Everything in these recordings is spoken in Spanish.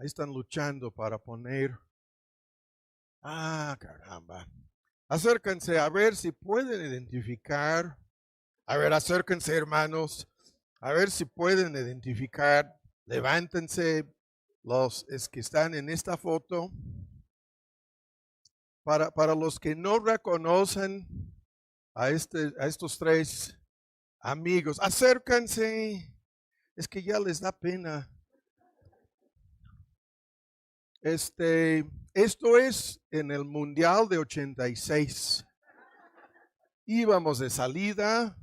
Ahí están luchando para poner. Ah, caramba. Acérquense a ver si pueden identificar. A ver, acérquense, hermanos. A ver si pueden identificar. Levántense los que están en esta foto. Para los que no reconocen a estos tres amigos, acérquense. Es que ya les da pena. Esto es en el Mundial de 86. Íbamos de salida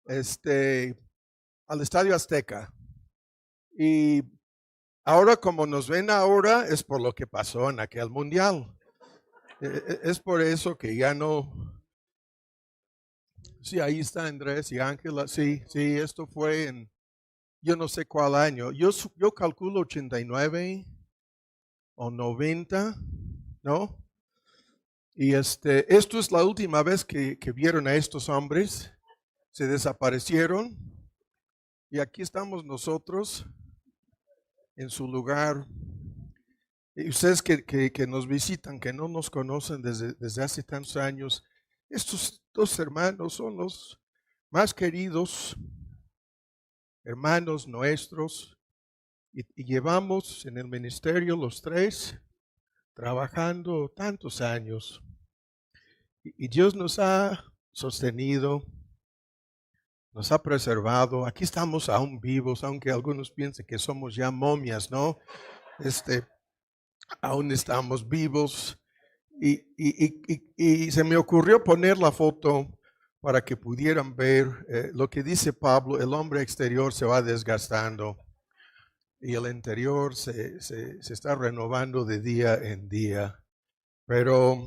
al Estadio Azteca. Y ahora, como nos ven ahora, es por lo que pasó en aquel Mundial. Es por eso que ya no. Sí, ahí está Andrés y Ángela. Sí, esto fue en, yo no sé cuál año. Yo calculo 89 o 90, ¿no? Y esto es la última vez que vieron a estos hombres. Se desaparecieron. Y aquí estamos nosotros en su lugar. Y ustedes que nos visitan, que no nos conocen desde hace tantos años, estos dos hermanos son los más queridos hermanos nuestros. Y llevamos en el ministerio los tres trabajando tantos años. Y Dios nos ha sostenido, nos ha preservado. Aquí estamos aún vivos, aunque algunos piensen que somos ya momias, ¿no? Aún estamos vivos. Y se me ocurrió poner la foto para que pudieran ver lo que dice Pablo: el hombre exterior se va desgastando y el interior se está renovando de día en día. Pero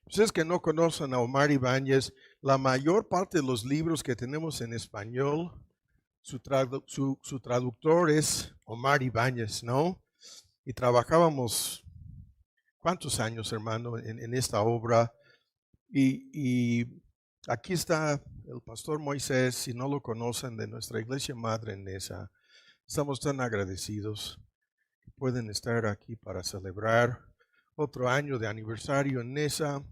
ustedes que no conocen a Omar Ibáñez, la mayor parte de los libros que tenemos en español, su traductor es Omar Ibáñez, ¿no? Y trabajábamos, ¿cuántos años, hermano, en esta obra? Y aquí está el pastor Moisés, si no lo conocen, de nuestra iglesia madre en Nesa. Estamos tan agradecidos que pueden estar aquí para celebrar otro año de aniversario en Nesa.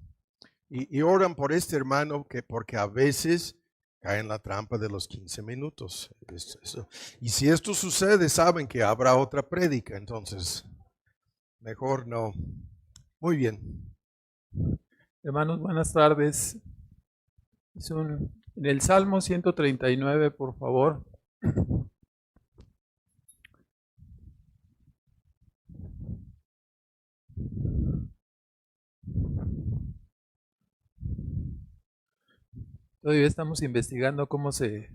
Y oran por este hermano porque a veces cae en la trampa de los 15 minutos. Y si esto sucede, saben que habrá otra prédica, entonces mejor no. Muy bien. Hermanos, buenas tardes. En el Salmo 139, por favor. Todavía estamos investigando cómo se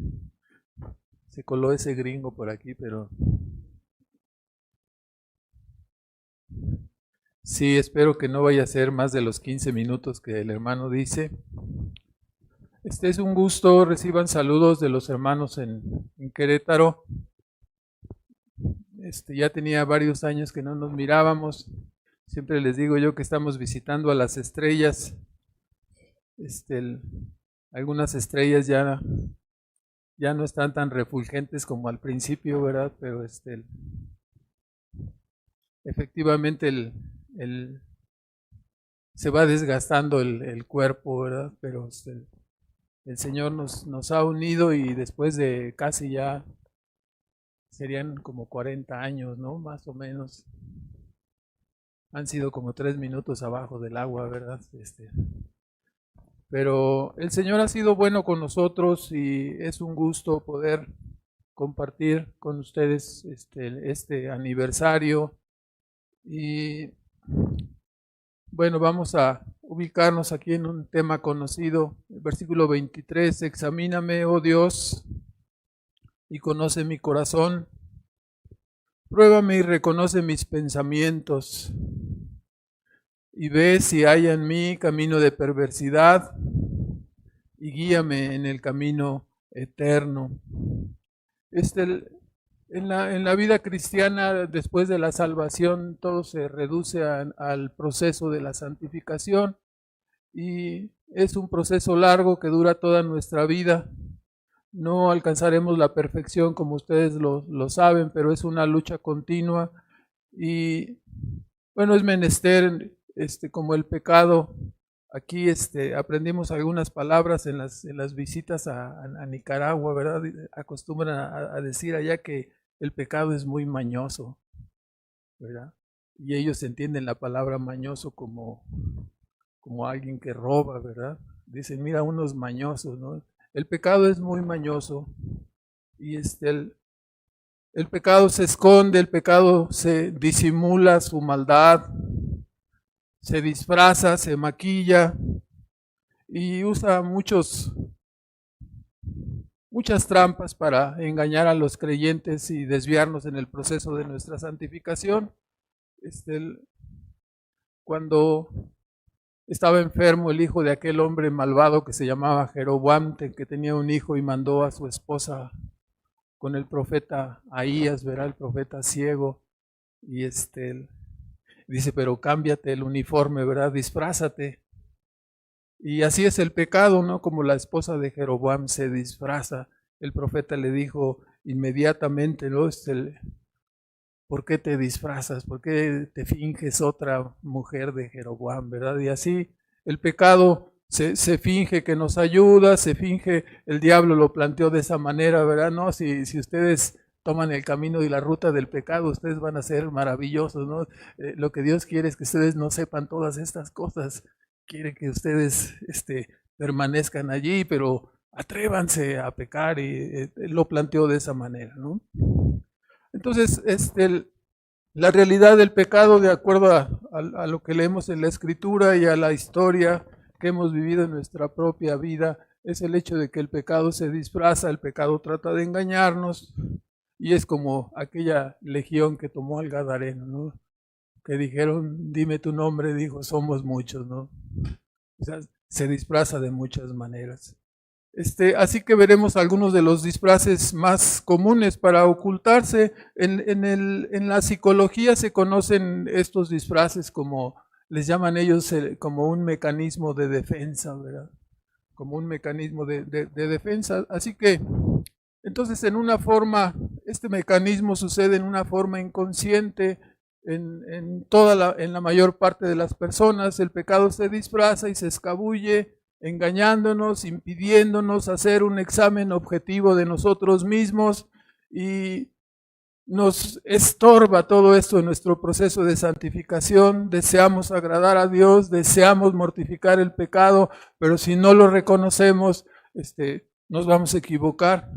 coló ese gringo por aquí, pero sí, espero que no vaya a ser más de los 15 minutos que el hermano dice. Es un gusto, reciban saludos de los hermanos en Querétaro. Ya tenía varios años que no nos mirábamos. Siempre les digo yo que estamos visitando a las estrellas. Algunas estrellas ya no están tan refulgentes como al principio, ¿verdad? Pero efectivamente se va desgastando el cuerpo, ¿verdad? Pero el Señor nos ha unido, y después de casi ya serían como 40 años, ¿no? Más o menos. Han sido como 3 minutos abajo del agua, ¿verdad? Pero el Señor ha sido bueno con nosotros y es un gusto poder compartir con ustedes este aniversario. Y bueno, vamos a ubicarnos aquí en un tema conocido, el versículo 23: examíname, oh Dios, y conoce mi corazón, pruébame y reconoce mis pensamientos, y ve si hay en mí camino de perversidad, y guíame en el camino eterno. En la vida cristiana, después de la salvación, todo se reduce al proceso de la santificación, y es un proceso largo que dura toda nuestra vida. No alcanzaremos la perfección, como ustedes lo saben, pero es una lucha continua, Y bueno, es menester, como el pecado. Aquí aprendimos algunas palabras en las visitas a Nicaragua, ¿verdad? Acostumbran a decir allá que el pecado es muy mañoso, ¿verdad? Y ellos entienden la palabra mañoso como alguien que roba, ¿verdad? Dicen, mira, unos mañosos, ¿no? El pecado es muy mañoso y el pecado se esconde, el pecado se disimula su maldad, se disfraza, se maquilla y usa muchas trampas para engañar a los creyentes y desviarnos en el proceso de nuestra santificación. Cuando estaba enfermo el hijo de aquel hombre malvado que se llamaba Jeroboam, que tenía un hijo y mandó a su esposa con el profeta Ahías, verá, el profeta ciego, y dice, pero cámbiate el uniforme, ¿verdad? Disfrázate. Y así es el pecado, ¿no? Como la esposa de Jeroboam se disfraza. El profeta le dijo inmediatamente, ¿no? ¿Por qué te disfrazas? ¿Por qué te finges otra mujer de Jeroboam, verdad? Y así el pecado se finge que nos ayuda, se finge, el diablo lo planteó de esa manera, ¿verdad? No, si ustedes toman el camino y la ruta del pecado, ustedes van a ser maravillosos, ¿no? Lo que Dios quiere es que ustedes no sepan todas estas cosas, quiere que ustedes permanezcan allí, pero atrévanse a pecar, y lo planteó de esa manera, ¿no? Entonces, la realidad del pecado, de acuerdo a lo que leemos en la Escritura y a la historia que hemos vivido en nuestra propia vida, es el hecho de que el pecado se disfraza, el pecado trata de engañarnos, y es como aquella legión que tomó al Gadareno, ¿no? Que dijeron, dime tu nombre, dijo, somos muchos, ¿no? O sea, se disfraza de muchas maneras. Así que veremos algunos de los disfraces más comunes para ocultarse. En la psicología se conocen estos disfraces como, les llaman ellos, como un mecanismo de defensa, ¿verdad? Como un mecanismo de defensa. Así que, entonces, en una forma, este mecanismo sucede en una forma inconsciente en la mayor parte de las personas. El pecado se disfraza y se escabulle, engañándonos, impidiéndonos hacer un examen objetivo de nosotros mismos, y nos estorba todo esto en nuestro proceso de santificación. Deseamos agradar a Dios, deseamos mortificar el pecado, pero si no lo reconocemos, nos vamos a equivocar.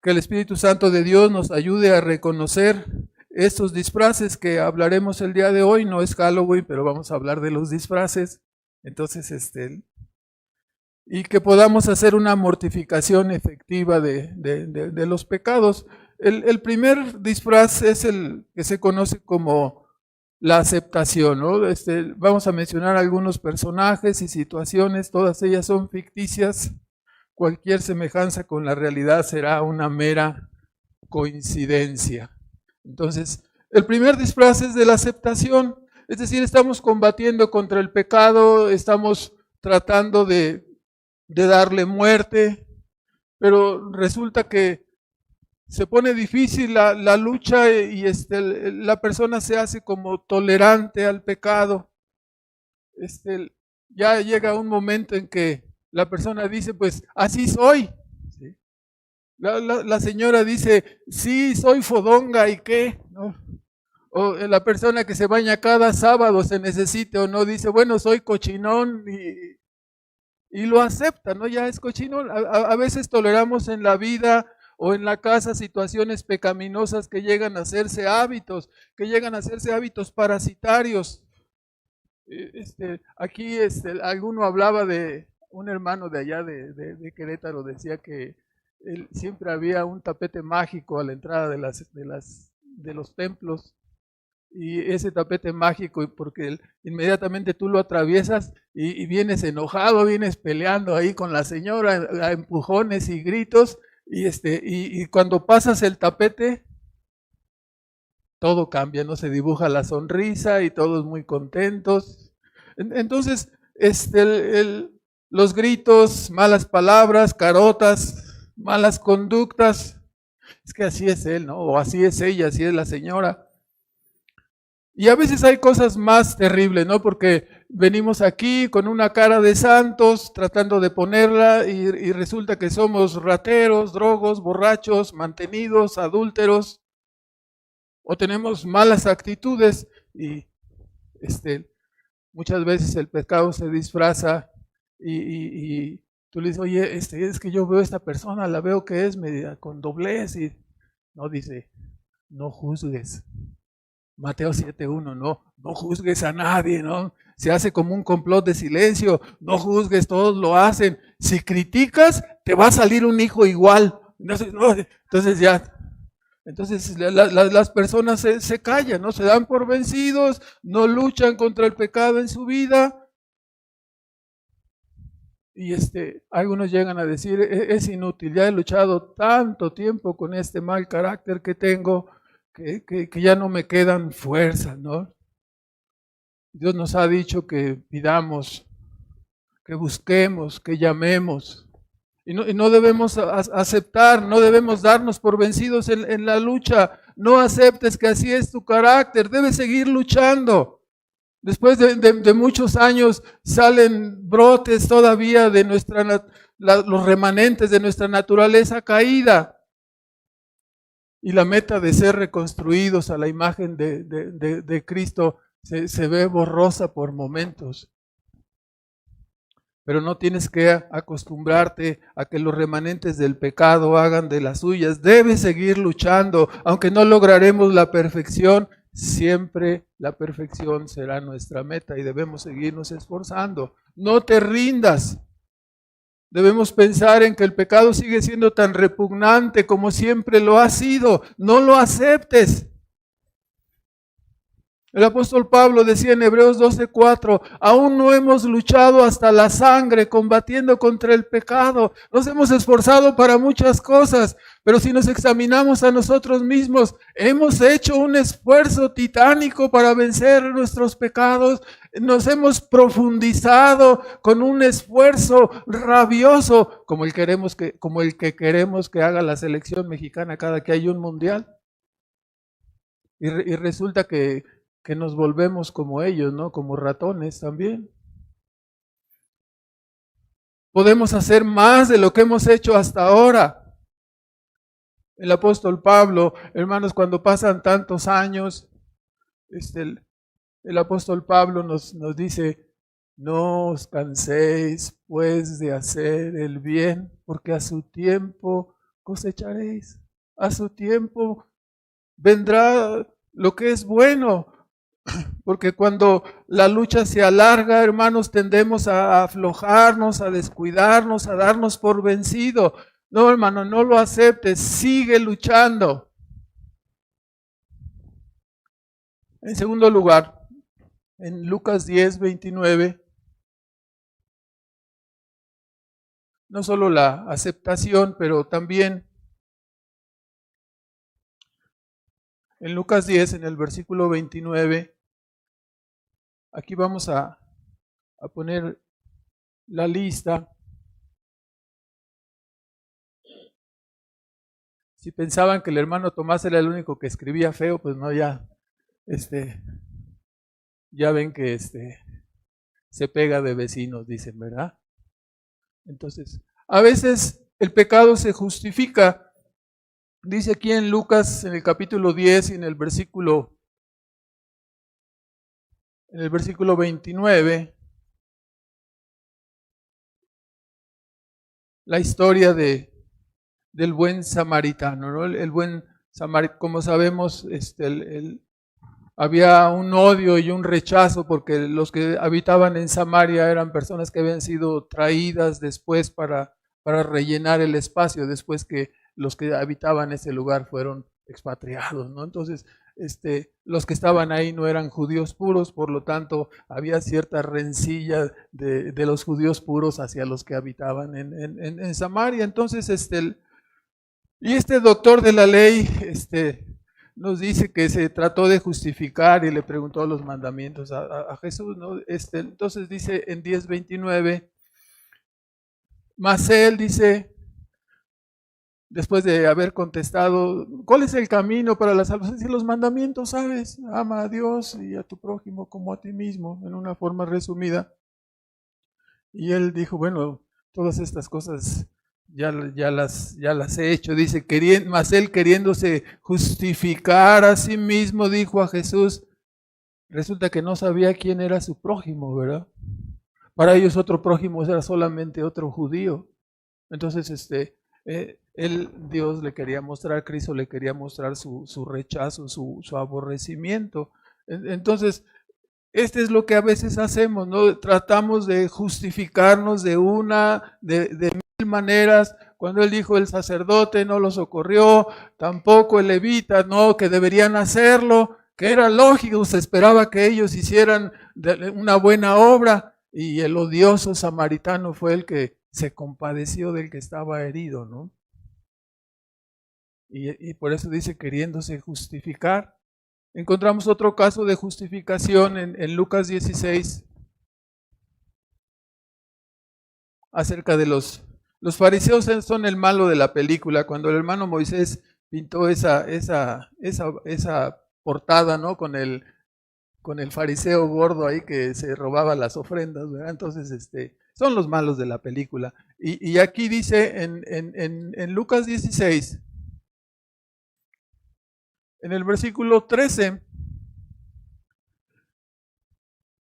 Que el Espíritu Santo de Dios nos ayude a reconocer estos disfraces que hablaremos el día de hoy. No es Halloween, pero vamos a hablar de los disfraces. Entonces, y que podamos hacer una mortificación efectiva de los pecados. El primer disfraz es el que se conoce como la aceptación, ¿no? Vamos a mencionar algunos personajes y situaciones, todas ellas son ficticias. Cualquier semejanza con la realidad será una mera coincidencia. Entonces, el primer disfraz es de la aceptación, es decir, estamos combatiendo contra el pecado, estamos tratando de darle muerte, pero resulta que se pone difícil la lucha, y la persona se hace como tolerante al pecado. Ya llega un momento en que la persona dice, pues así soy. ¿Sí? La señora dice, sí, soy fodonga, ¿y qué? ¿No? O la persona que se baña cada sábado, se necesite o no, dice, bueno, soy cochinón, y lo acepta, ¿no? Ya es cochinón. A veces toleramos en la vida o en la casa situaciones pecaminosas que llegan a hacerse hábitos, parasitarios. Aquí alguno hablaba de un hermano de allá de Querétaro, decía que siempre había un tapete mágico a la entrada de los templos, y ese tapete mágico, porque inmediatamente tú lo atraviesas y vienes enojado, vienes peleando ahí con la señora a empujones y gritos, y cuando pasas el tapete todo cambia, ¿no? Se dibuja la sonrisa y todos muy contentos. Entonces, los gritos, malas palabras, carotas, malas conductas, es que así es él, ¿no? O así es ella, así es la señora. Y a veces hay cosas más terribles, ¿no? Porque venimos aquí con una cara de santos tratando de ponerla y resulta que somos rateros, drogos, borrachos, mantenidos, adúlteros, o tenemos malas actitudes y muchas veces el pecado se disfraza y tú le dices, oye, es que yo veo a esta persona, la veo que es media con doblez y no dice, no juzgues. Mateo 7:1, no juzgues a nadie, ¿no? Se hace como un complot de silencio, no juzgues, todos lo hacen. Si criticas, te va a salir un hijo igual. Entonces ya, las personas se callan, ¿no? Se dan por vencidos, no luchan contra el pecado en su vida. Y algunos llegan a decir, es inútil, ya he luchado tanto tiempo con este mal carácter que tengo, que ya no me quedan fuerzas, ¿no? Dios nos ha dicho que pidamos, que busquemos, que llamemos. Y no debemos aceptar, no debemos darnos por vencidos en la lucha. No aceptes que así es tu carácter, debes seguir luchando. Después de muchos años salen brotes todavía de los remanentes de nuestra naturaleza caída. Y la meta de ser reconstruidos a la imagen de Cristo se ve borrosa por momentos. Pero no tienes que acostumbrarte a que los remanentes del pecado hagan de las suyas. Debes seguir luchando, aunque no lograremos la perfección. Siempre la perfección será nuestra meta y debemos seguirnos esforzando. No te rindas. Debemos pensar en que el pecado sigue siendo tan repugnante como siempre lo ha sido. No lo aceptes. El apóstol Pablo decía en Hebreos 12:4, aún no hemos luchado hasta la sangre combatiendo contra el pecado. Nos hemos esforzado para muchas cosas, pero si nos examinamos a nosotros mismos, hemos hecho un esfuerzo titánico para vencer nuestros pecados. Nos hemos profundizado con un esfuerzo rabioso, como el que queremos que haga la selección mexicana cada que hay un mundial. Y resulta que nos volvemos como ellos, ¿no? Como ratones también. Podemos hacer más de lo que hemos hecho hasta ahora. El apóstol Pablo, hermanos, cuando pasan tantos años, el apóstol Pablo nos dice, no os canséis pues de hacer el bien, porque a su tiempo cosecharéis. A su tiempo vendrá lo que es bueno. Porque cuando la lucha se alarga, hermanos, tendemos a aflojarnos, a descuidarnos, a darnos por vencido. No, hermano, no lo aceptes, sigue luchando. En segundo lugar, en Lucas 10:29, no solo la aceptación, pero también en Lucas 10, en el versículo 29, aquí vamos a poner la lista. Si pensaban que el hermano Tomás era el único que escribía feo, pues no, ya ven que se pega de vecinos, dicen, ¿verdad? Entonces, a veces el pecado se justifica. Dice aquí en Lucas, en el capítulo 10 y en el versículo 29, la historia del buen samaritano, ¿no? El buen samaritano, como sabemos, había un odio y un rechazo porque los que habitaban en Samaria eran personas que habían sido traídas después para rellenar el espacio, después que los que habitaban ese lugar fueron expatriados, ¿no? Entonces, los que estaban ahí no eran judíos puros, por lo tanto, había cierta rencilla de los judíos puros hacia los que habitaban en Samaria. Entonces, y este doctor de la ley, nos dice que se trató de justificar y le preguntó los mandamientos a Jesús, ¿no? Entonces dice en 10:29, mas él dice, después de haber contestado, ¿cuál es el camino para la salvación? Dice, los mandamientos, ¿sabes? Ama a Dios y a tu prójimo como a ti mismo, en una forma resumida. Y él dijo, bueno, todas estas cosas ya las he hecho. Dice, mas él queriéndose justificar a sí mismo, dijo a Jesús, resulta que no sabía quién era su prójimo, ¿verdad? Para ellos otro prójimo era solamente otro judío. Entonces, Dios le quería mostrar, Cristo le quería mostrar su rechazo, su aborrecimiento. Entonces, es lo que a veces hacemos, ¿no? Tratamos de justificarnos de mil maneras. Cuando él dijo el sacerdote no lo socorrió, tampoco el levita, no, que deberían hacerlo, que era lógico, se esperaba que ellos hicieran una buena obra, y el odioso samaritano fue el que se compadeció del que estaba herido, ¿no? Y por eso dice queriéndose justificar. Encontramos otro caso de justificación en Lucas 16 acerca de los fariseos. Son el malo de la película. Cuando el hermano Moisés pintó esa portada, ¿no? Con el fariseo gordo ahí que se robaba las ofrendas, ¿verdad? Entonces, son los malos de la película. Y aquí dice en Lucas 16, en el versículo 13,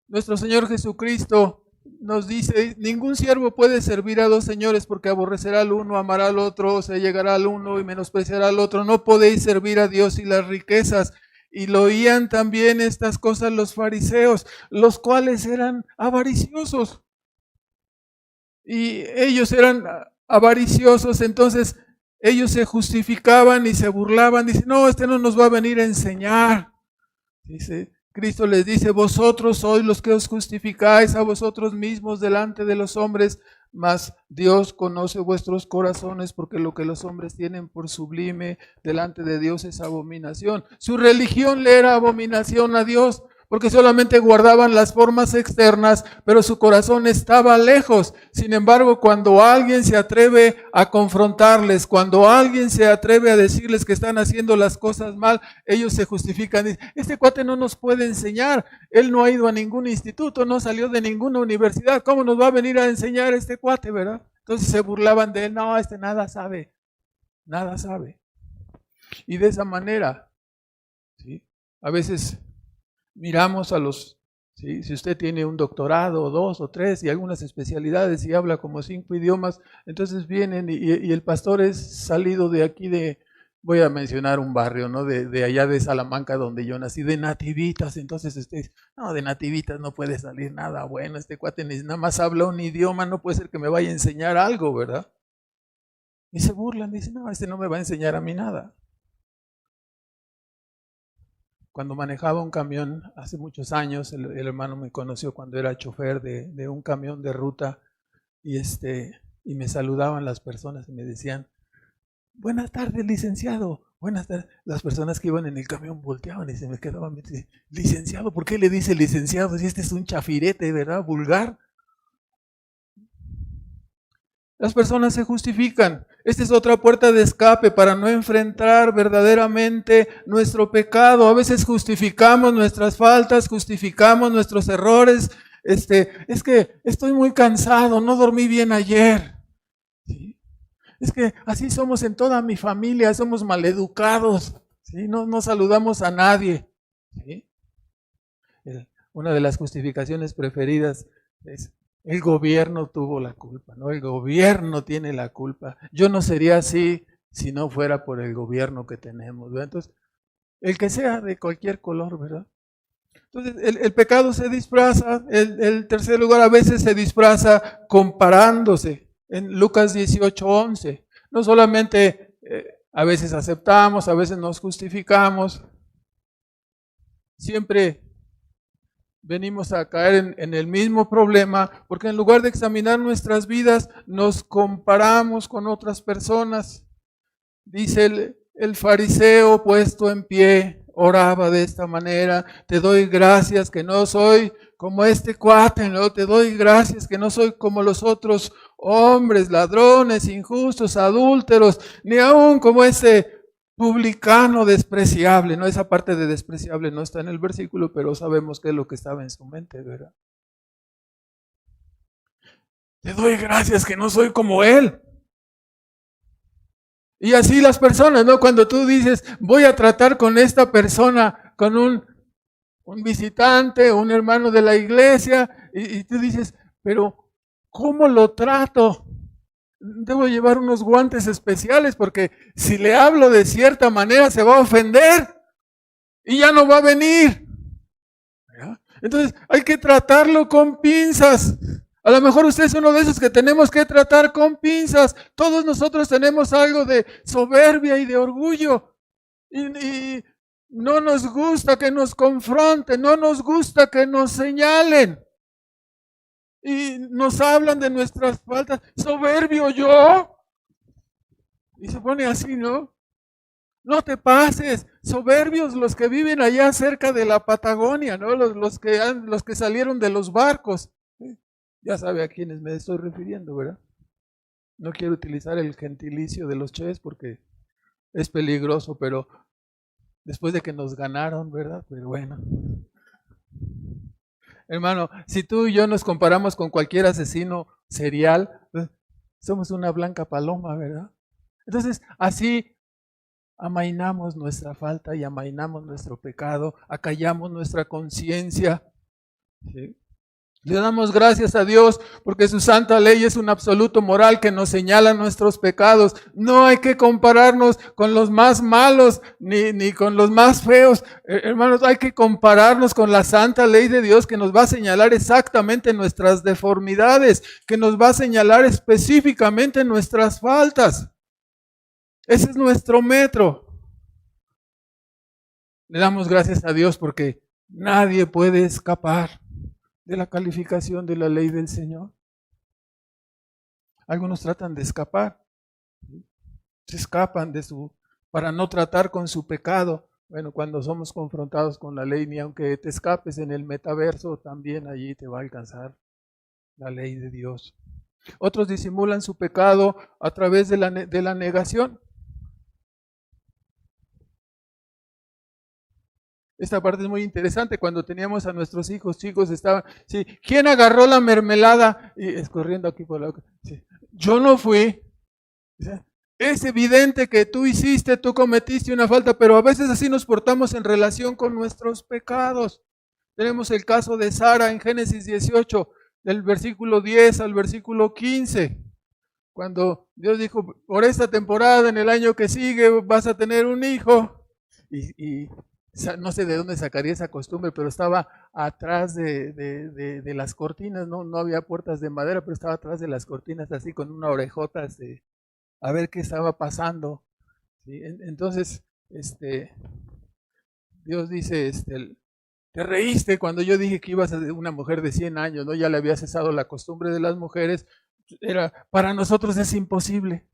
nuestro Señor Jesucristo nos dice, ningún siervo puede servir a dos señores, porque aborrecerá al uno, amará al otro, se llegará al uno y menospreciará al otro. No podéis servir a Dios y las riquezas. Y lo oían también estas cosas los fariseos, los cuales eran avariciosos. Y ellos eran avariciosos, entonces ellos se justificaban y se burlaban. Dicen, no, no nos va a venir a enseñar. Dice, Cristo les dice, vosotros sois los que os justificáis a vosotros mismos delante de los hombres, mas Dios conoce vuestros corazones, porque lo que los hombres tienen por sublime delante de Dios es abominación. Su religión le era abominación a Dios, porque solamente guardaban las formas externas, pero su corazón estaba lejos. Sin embargo, cuando alguien se atreve a confrontarles, cuando alguien se atreve a decirles que están haciendo las cosas mal, ellos se justifican. Dicen, este cuate no nos puede enseñar, él no ha ido a ningún instituto, no salió de ninguna universidad, ¿cómo nos va a venir a enseñar este cuate, verdad? Entonces se burlaban de él, no, nada sabe, nada sabe. Y de esa manera, ¿sí? A veces miramos a los, ¿sí? Si usted tiene un doctorado, o 2 o 3 y algunas especialidades y habla como 5 idiomas, entonces vienen y el pastor es salido de aquí voy a mencionar un barrio, ¿no? De allá de Salamanca donde yo nací, de Nativitas. Entonces no, de Nativitas no puede salir nada bueno, este cuate nada más habla un idioma, no puede ser que me vaya a enseñar algo, ¿verdad? Y se burlan, dicen, no, no me va a enseñar a mí nada. Cuando manejaba un camión hace muchos años, el hermano me conoció cuando era chofer de un camión de ruta y me saludaban las personas y me decían, buenas tardes, licenciado, buenas tardes. Las personas que iban en el camión volteaban y se me quedaban, licenciado, ¿por qué le dice licenciado si este es un chafirete, ¿verdad? Vulgar. Las personas se justifican. Esta es otra puerta de escape para no enfrentar verdaderamente nuestro pecado. A veces justificamos nuestras faltas, justificamos nuestros errores. Es que estoy muy cansado, no dormí bien ayer. ¿Sí? Es que así somos en toda mi familia, somos maleducados. ¿Sí? No saludamos a nadie. ¿Sí? Una de las justificaciones preferidas es: el gobierno tuvo la culpa, ¿no? El gobierno tiene la culpa. Yo no sería así si no fuera por el gobierno que tenemos, ¿verdad? Entonces, el que sea de cualquier color, ¿verdad? Entonces, el pecado se disfraza. El tercer lugar, a veces se disfraza comparándose. En Lucas 18:11. No solamente a veces aceptamos, a veces nos justificamos. Siempre venimos a caer en el mismo problema, porque en lugar de examinar nuestras vidas, nos comparamos con otras personas. Dice el fariseo puesto en pie, oraba de esta manera: te doy gracias que no soy como este cuate, ¿no? Te doy gracias que no soy como los otros hombres, ladrones, injustos, adúlteros, ni aún como ese publicano despreciable, ¿no? Esa parte de despreciable no está en el versículo, pero sabemos qué es lo que estaba en su mente, ¿verdad? Te doy gracias que no soy como él. Y así las personas, ¿no? Cuando tú dices, voy a tratar con esta persona, con un visitante, un hermano de la iglesia, y tú dices, pero ¿cómo lo trato? Debo llevar unos guantes especiales porque si le hablo de cierta manera se va a ofender y ya no va a venir. ¿Ya? Entonces hay que tratarlo con pinzas. A lo mejor usted es uno de esos que tenemos que tratar con pinzas. Todos nosotros tenemos algo de soberbia y de orgullo. Y no nos gusta que nos confronten, no nos gusta que nos señalen. Y nos hablan de nuestras faltas. Soberbio yo. Y se pone así, ¿no? No te pases. Soberbios los que viven allá cerca de la Patagonia, ¿no? Los que salieron de los barcos. Ya sabe a quiénes me estoy refiriendo, ¿verdad? No quiero utilizar el gentilicio de los ches porque es peligroso, pero después de que nos ganaron, ¿verdad? Pero bueno. Hermano, si tú y yo nos comparamos con cualquier asesino serial, somos una blanca paloma, ¿verdad? Entonces, así amainamos nuestra falta y amainamos nuestro pecado, acallamos nuestra conciencia. ¿Sí? Le damos gracias a Dios porque su santa ley es un absoluto moral que nos señala nuestros pecados. No hay que compararnos con los más malos ni con los más feos. Hermanos, hay que compararnos con la santa ley de Dios que nos va a señalar exactamente nuestras deformidades, que nos va a señalar específicamente nuestras faltas. Ese es nuestro metro. Le damos gracias a Dios porque nadie puede escapar de la calificación de la ley del Señor. Algunos tratan de escapar, se escapan para no tratar con su pecado. Bueno, cuando somos confrontados con la ley, ni aunque te escapes en el metaverso, también allí te va a alcanzar la ley de Dios. Otros disimulan su pecado a través de la negación. Esta parte es muy interesante. Cuando teníamos a nuestros hijos chicos, estaban, sí, ¿quién agarró la mermelada? Y escorriendo aquí por la... Sí, yo no fui. Es evidente que tú hiciste, tú cometiste una falta, pero a veces así nos portamos en relación con nuestros pecados. Tenemos el caso de Sara en Génesis 18, del versículo 10 al versículo 15. Cuando Dios dijo, por esta temporada, en el año que sigue, vas a tener un hijo. Y no sé de dónde sacaría esa costumbre, pero estaba atrás de las cortinas, no había puertas de madera, pero estaba atrás de las cortinas así con una orejota a ver qué estaba pasando. ¿Sí? Entonces, Dios dice, te reíste cuando yo dije que ibas a ser una mujer de 100 años, ¿no? Ya le había cesado la costumbre de las mujeres. Para nosotros es imposible,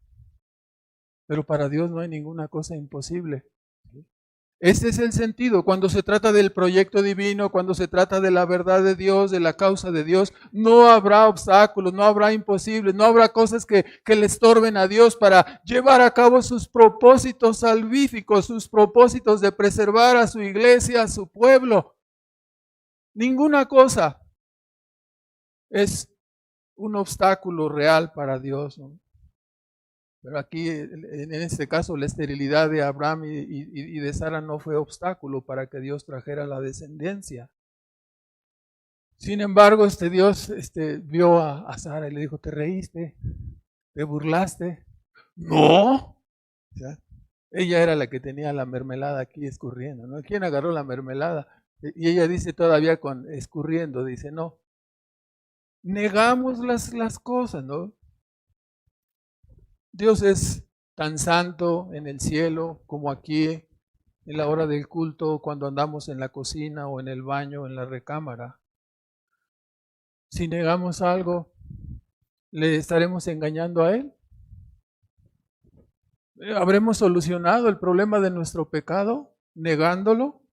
pero para Dios no hay ninguna cosa imposible. Este es el sentido. Cuando se trata del proyecto divino, cuando se trata de la verdad de Dios, de la causa de Dios, no habrá obstáculos, no habrá imposibles, no habrá cosas que le estorben a Dios para llevar a cabo sus propósitos salvíficos, sus propósitos de preservar a su iglesia, a su pueblo. Ninguna cosa es un obstáculo real para Dios, ¿no? Pero aquí, en este caso, la esterilidad de Abraham y de Sara no fue obstáculo para que Dios trajera la descendencia. Sin embargo, Dios vio a Sara y le dijo, ¿te reíste? ¿Te burlaste? No. ¿Ya? Ella era la que tenía la mermelada aquí escurriendo, ¿no? ¿Quién agarró la mermelada? Y ella dice todavía escurriendo, dice, no. Negamos las cosas, ¿no? Dios es tan santo en el cielo como aquí en la hora del culto, cuando andamos en la cocina o en el baño o en la recámara. Si negamos algo, ¿le estaremos engañando a Él? ¿Habremos solucionado el problema de nuestro pecado negándolo?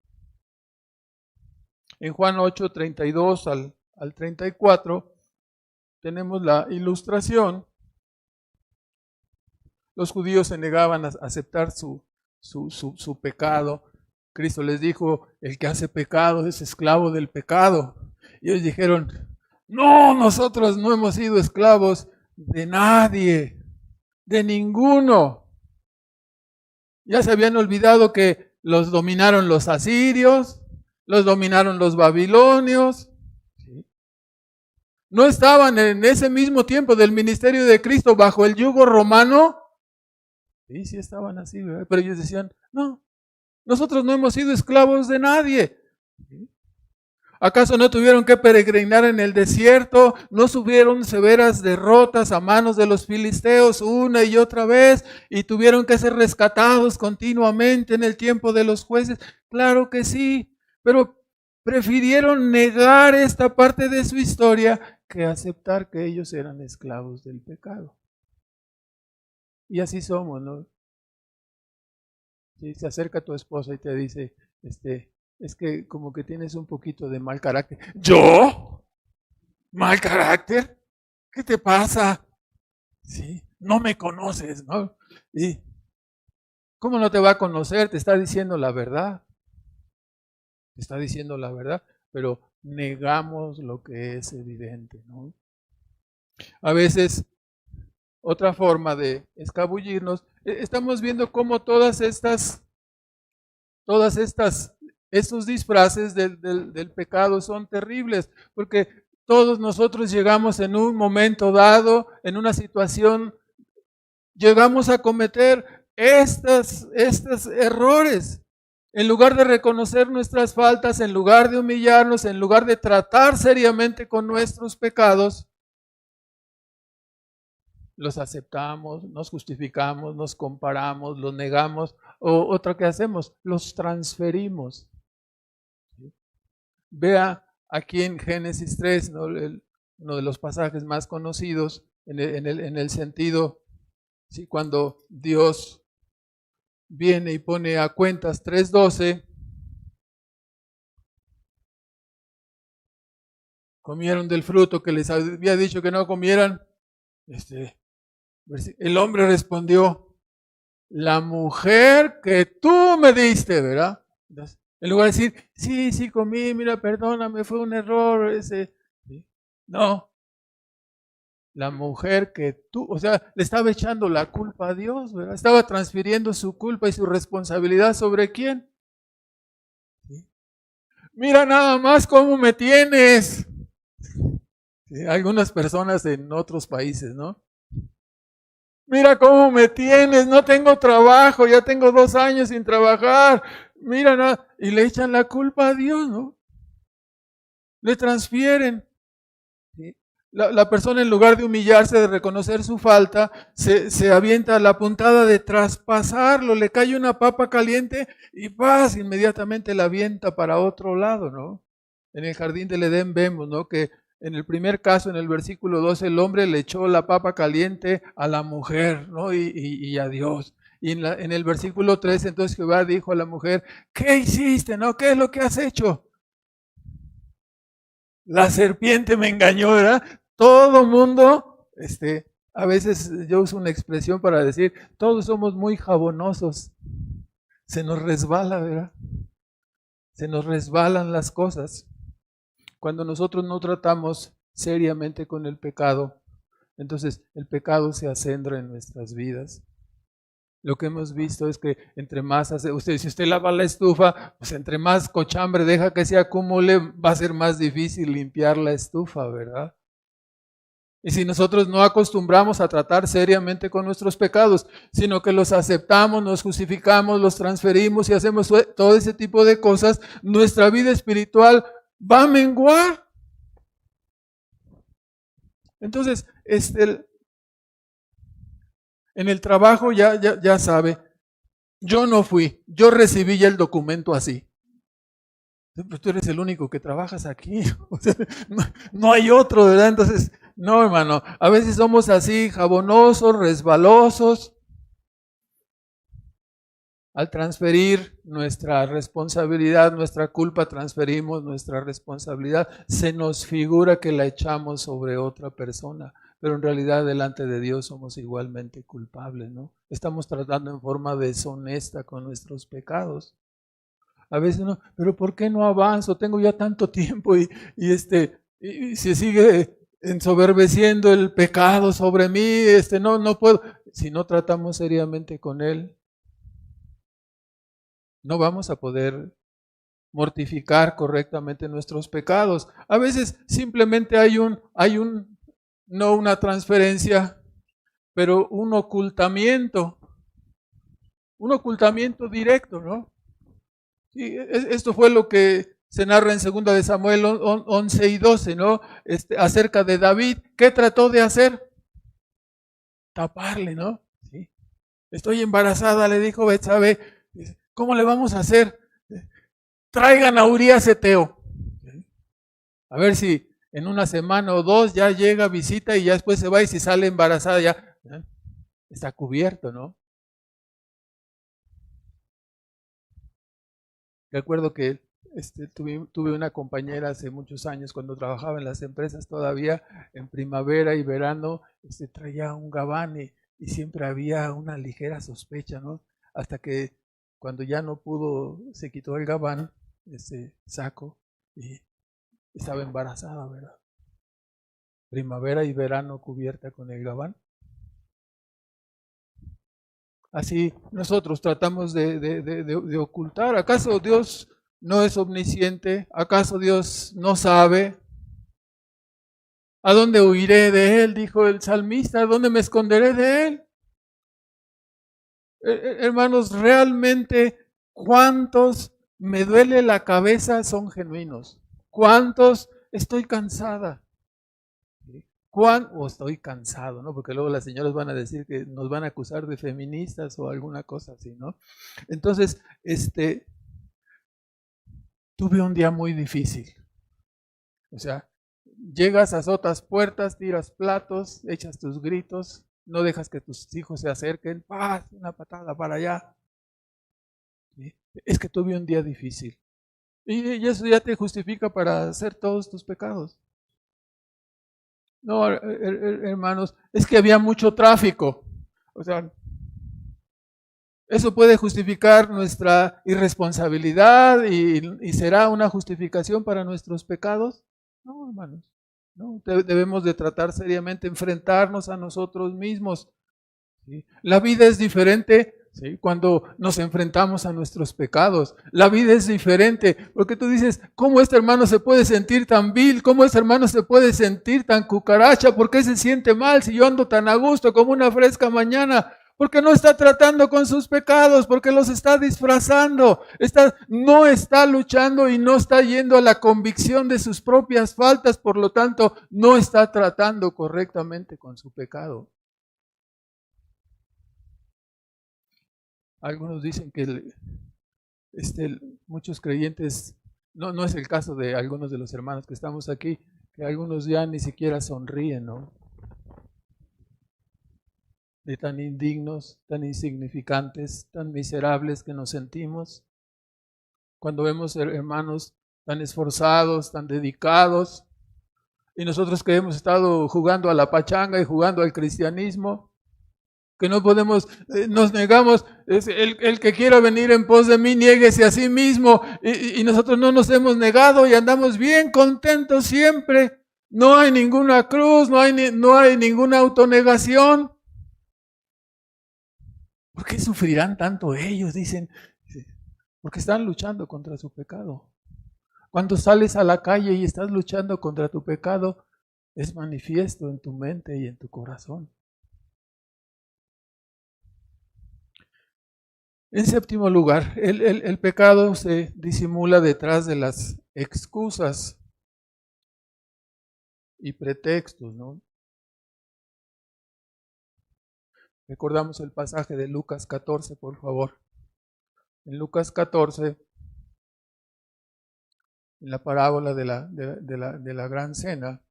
En Juan 8, 32 al 34, tenemos la ilustración. Los judíos se negaban a aceptar su pecado. Cristo les dijo, el que hace pecado es esclavo del pecado. Y ellos dijeron, no, nosotros no hemos sido esclavos de nadie, de ninguno. Ya se habían olvidado que los dominaron los asirios, los dominaron los babilonios. ¿No estaban en ese mismo tiempo del ministerio de Cristo bajo el yugo romano? Sí estaban así, ¿verdad? Pero ellos decían, no, nosotros no hemos sido esclavos de nadie. ¿Acaso no tuvieron que peregrinar en el desierto? ¿No sufrieron severas derrotas a manos de los filisteos una y otra vez? ¿Y tuvieron que ser rescatados continuamente en el tiempo de los jueces? Claro que sí, pero prefirieron negar esta parte de su historia que aceptar que ellos eran esclavos del pecado. Y así somos, ¿no? Si se acerca tu esposa y te dice, es que como que tienes un poquito de mal carácter. ¿Yo? ¿Mal carácter? ¿Qué te pasa? Sí, no me conoces, ¿no? ¿Y cómo no te va a conocer? Te está diciendo la verdad. Te está diciendo la verdad, pero negamos lo que es evidente, ¿no? A veces, otra forma de escabullirnos, estamos viendo cómo estos disfraces del pecado son terribles, porque todos nosotros llegamos en un momento dado, en una situación, llegamos a cometer estos errores. En lugar de reconocer nuestras faltas, en lugar de humillarnos, en lugar de tratar seriamente con nuestros pecados, los aceptamos, nos justificamos, nos comparamos, los negamos, o otra que hacemos, los transferimos. Vea aquí en Génesis 3, ¿no? Uno de los pasajes más conocidos en el sentido, ¿sí? Cuando Dios viene y pone a cuentas 3:12, comieron del fruto que les había dicho que no comieran. El hombre respondió, la mujer que tú me diste, ¿verdad? Entonces, en lugar de decir, sí comí, mira, perdóname, fue un error. No, la mujer que tú, o sea, le estaba echando la culpa a Dios, ¿verdad? Estaba transfiriendo su culpa y su responsabilidad sobre quién. ¿Sí? Mira nada más cómo me tienes. ¿Sí? Algunas personas en otros países, ¿no? Mira cómo me tienes, no tengo trabajo, ya tengo 2 años sin trabajar. Mira, nada, y le echan la culpa a Dios, ¿no? Le transfieren. ¿Sí? La persona, en lugar de humillarse, de reconocer su falta, se avienta a la puntada de traspasarlo, le cae una papa caliente y ¡paz! Inmediatamente la avienta para otro lado, ¿no? En el jardín del Edén vemos, ¿no? Que en el primer caso, en el versículo 12, el hombre le echó la papa caliente a la mujer, ¿no? Y a Dios. Y en el versículo 13, entonces Jehová dijo a la mujer, ¿qué hiciste, no? ¿Qué es lo que has hecho? La serpiente me engañó, ¿verdad? Todo mundo, a veces yo uso una expresión para decir, todos somos muy jabonosos. Se nos resbala, ¿verdad? Se nos resbalan las cosas. Cuando nosotros no tratamos seriamente con el pecado, entonces el pecado se acendra en nuestras vidas. Lo que hemos visto es que entre más si usted lava la estufa, pues entre más cochambre deja que se acumule, va a ser más difícil limpiar la estufa, ¿verdad? Y si nosotros no acostumbramos a tratar seriamente con nuestros pecados, sino que los aceptamos, nos justificamos, los transferimos y hacemos todo ese tipo de cosas, nuestra vida espiritual va a menguar. Entonces, en el trabajo ya sabe, yo no fui, yo recibí ya el documento así. Pero tú eres el único que trabajas aquí, o sea, no hay otro, ¿verdad? Entonces, no, hermano, a veces somos así, jabonosos, resbalosos. Al transferir nuestra responsabilidad, nuestra culpa, transferimos nuestra responsabilidad. Se nos figura que la echamos sobre otra persona, pero en realidad delante de Dios somos igualmente culpables, ¿no? Estamos tratando en forma deshonesta con nuestros pecados. A veces no, pero ¿por qué no avanzo? Tengo ya tanto tiempo y se sigue ensoberbeciendo el pecado sobre mí, no puedo. Si no tratamos seriamente con él, no vamos a poder mortificar correctamente nuestros pecados. A veces simplemente hay no una transferencia, pero un ocultamiento directo, ¿no? Sí, esto fue lo que se narra en 2 de Samuel 11 y 12, ¿no? Acerca de David. ¿Qué trató de hacer? Taparle, ¿no? ¿Sí? Estoy embarazada, le dijo Betsabe. ¿Cómo le vamos a hacer? Traigan a Urías Eteo. A ver si en una semana o dos ya llega, visita y ya después se va, y si sale embarazada ya está cubierto, ¿no? Recuerdo que tuve una compañera hace muchos años cuando trabajaba en las empresas todavía, en primavera y verano, traía un gabán y siempre había una ligera sospecha, ¿no? Hasta que cuando ya no pudo, se quitó el gabán, ese saco, y estaba embarazada, ¿verdad? Primavera y verano cubierta con el gabán. Así nosotros tratamos de ocultar. ¿Acaso Dios no es omnisciente? ¿Acaso Dios no sabe? ¿A dónde huiré de él? Dijo el salmista. ¿A dónde me esconderé de él? Hermanos, realmente, ¿cuántos me duele la cabeza son genuinos? ¿Cuántos estoy cansada? O estoy cansado, ¿no? Porque luego las señoras van a decir que nos van a acusar de feministas o alguna cosa así, ¿no? Entonces, tuve un día muy difícil. O sea, llegas, azotas puertas, tiras platos, echas tus gritos, no dejas que tus hijos se acerquen, ¡paz! Una patada para allá. ¿Sí? Es que tuve un día difícil. Y eso ya te justifica para hacer todos tus pecados. No, hermanos, es que había mucho tráfico. O sea, eso puede justificar nuestra irresponsabilidad y será una justificación para nuestros pecados. No, hermanos, no, debemos de tratar seriamente, enfrentarnos a nosotros mismos. ¿Sí? La vida es diferente, ¿sí? Cuando nos enfrentamos a nuestros pecados. La vida es diferente, porque tú dices, ¿cómo este hermano se puede sentir tan vil? ¿Cómo este hermano se puede sentir tan cucaracha? ¿Por qué se siente mal si yo ando tan a gusto como una fresca mañana? Porque no está tratando con sus pecados, porque los está disfrazando, no está luchando y no está yendo a la convicción de sus propias faltas, por lo tanto, no está tratando correctamente con su pecado. Algunos dicen que muchos creyentes, no es el caso de algunos de los hermanos que estamos aquí, que algunos ya ni siquiera sonríen, ¿no? De tan indignos, tan insignificantes, tan miserables que nos sentimos. Cuando vemos hermanos tan esforzados, tan dedicados, y nosotros que hemos estado jugando a la pachanga y jugando al cristianismo, que no podemos, nos negamos, el que quiera venir en pos de mí, niéguese a sí mismo, y nosotros no nos hemos negado y andamos bien contentos siempre. No hay ninguna cruz, no hay ninguna autonegación. ¿Por qué sufrirán tanto ellos? Dicen, porque están luchando contra su pecado. Cuando sales a la calle y estás luchando contra tu pecado, es manifiesto en tu mente y en tu corazón. En séptimo lugar, el pecado se disimula detrás de las excusas y pretextos, ¿no? Recordamos el pasaje de Lucas 14, por favor. En Lucas 14, en la parábola de la gran cena,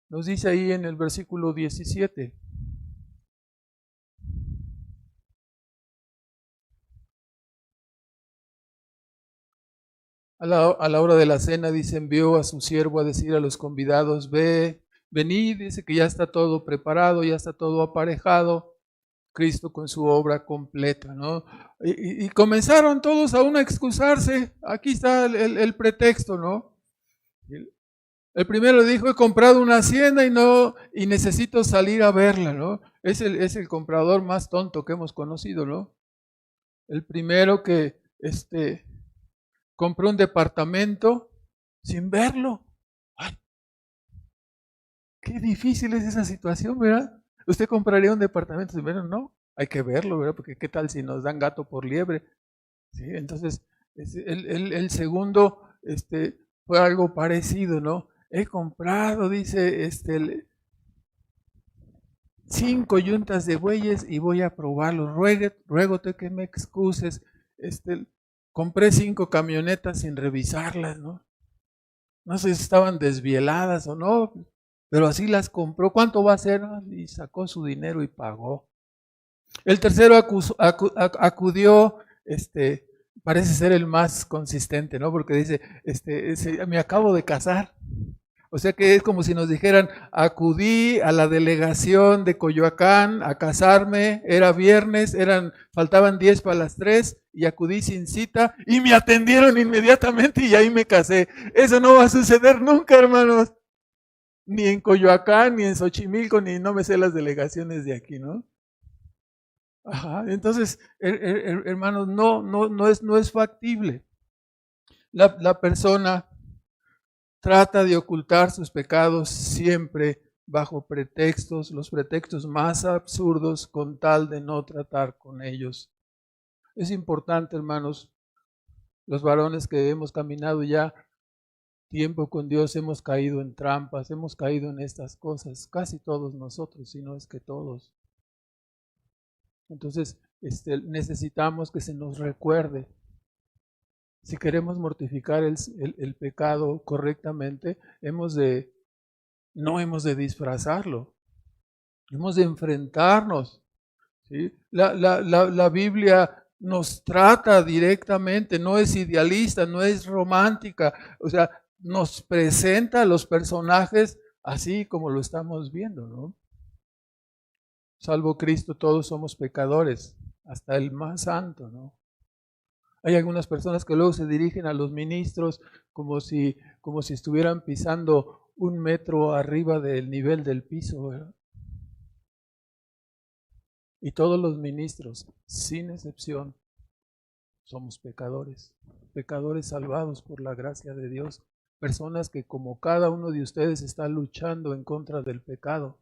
nos dice ahí en el versículo 17. A la hora de la cena, dice, envió a su siervo a decir a los convidados, venid, dice que ya está todo preparado, ya está todo aparejado, Cristo con su obra completa, ¿no? Y comenzaron todos aún a excusarse, aquí está el pretexto, ¿no? El primero dijo, he comprado una hacienda y necesito salir a verla, ¿no? Es el comprador más tonto que hemos conocido, ¿no? El primero que compró un departamento sin verlo. Ay, qué difícil es esa situación, ¿verdad? ¿Usted compraría un departamento sin verlo? No, hay que verlo, ¿verdad? Porque qué tal si nos dan gato por liebre. ¿Sí? Entonces, el segundo fue algo parecido, ¿no? He comprado, dice, 5 yuntas de bueyes y voy a probarlos. Ruégote que me excuses. Compré 5 camionetas sin revisarlas, ¿no? No sé si estaban desvieladas o no, pero así las compró. ¿Cuánto va a ser? Y sacó su dinero y pagó. El tercero acudió, parece ser el más consistente, ¿no? Porque dice, me acabo de casar. O sea que es como si nos dijeran, acudí a la delegación de Coyoacán a casarme, era viernes, faltaban 10 para las 3 y acudí sin cita y me atendieron inmediatamente y ahí me casé. Eso no va a suceder nunca, hermanos. Ni en Coyoacán, ni en Xochimilco, ni no me sé las delegaciones de aquí, ¿no? Ajá, entonces, hermanos, no es factible. La persona trata de ocultar sus pecados siempre bajo pretextos, los pretextos más absurdos, con tal de no tratar con ellos. Es importante, hermanos, los varones que hemos caminado ya tiempo con Dios, hemos caído en trampas, hemos caído en estas cosas, casi todos nosotros, si no es que todos. Entonces, necesitamos que se nos recuerde. Si queremos mortificar el pecado correctamente, no hemos de disfrazarlo, hemos de enfrentarnos. ¿Sí? La Biblia nos trata directamente, no es idealista, no es romántica, o sea, nos presenta a los personajes así como lo estamos viendo, ¿no? Salvo Cristo, todos somos pecadores, hasta el más santo, ¿no? Hay algunas personas que luego se dirigen a los ministros como si estuvieran pisando 1 metro arriba del nivel del piso, ¿verdad? Y todos los ministros, sin excepción, somos pecadores, pecadores salvados por la gracia de Dios, personas que como cada uno de ustedes está luchando en contra del pecado.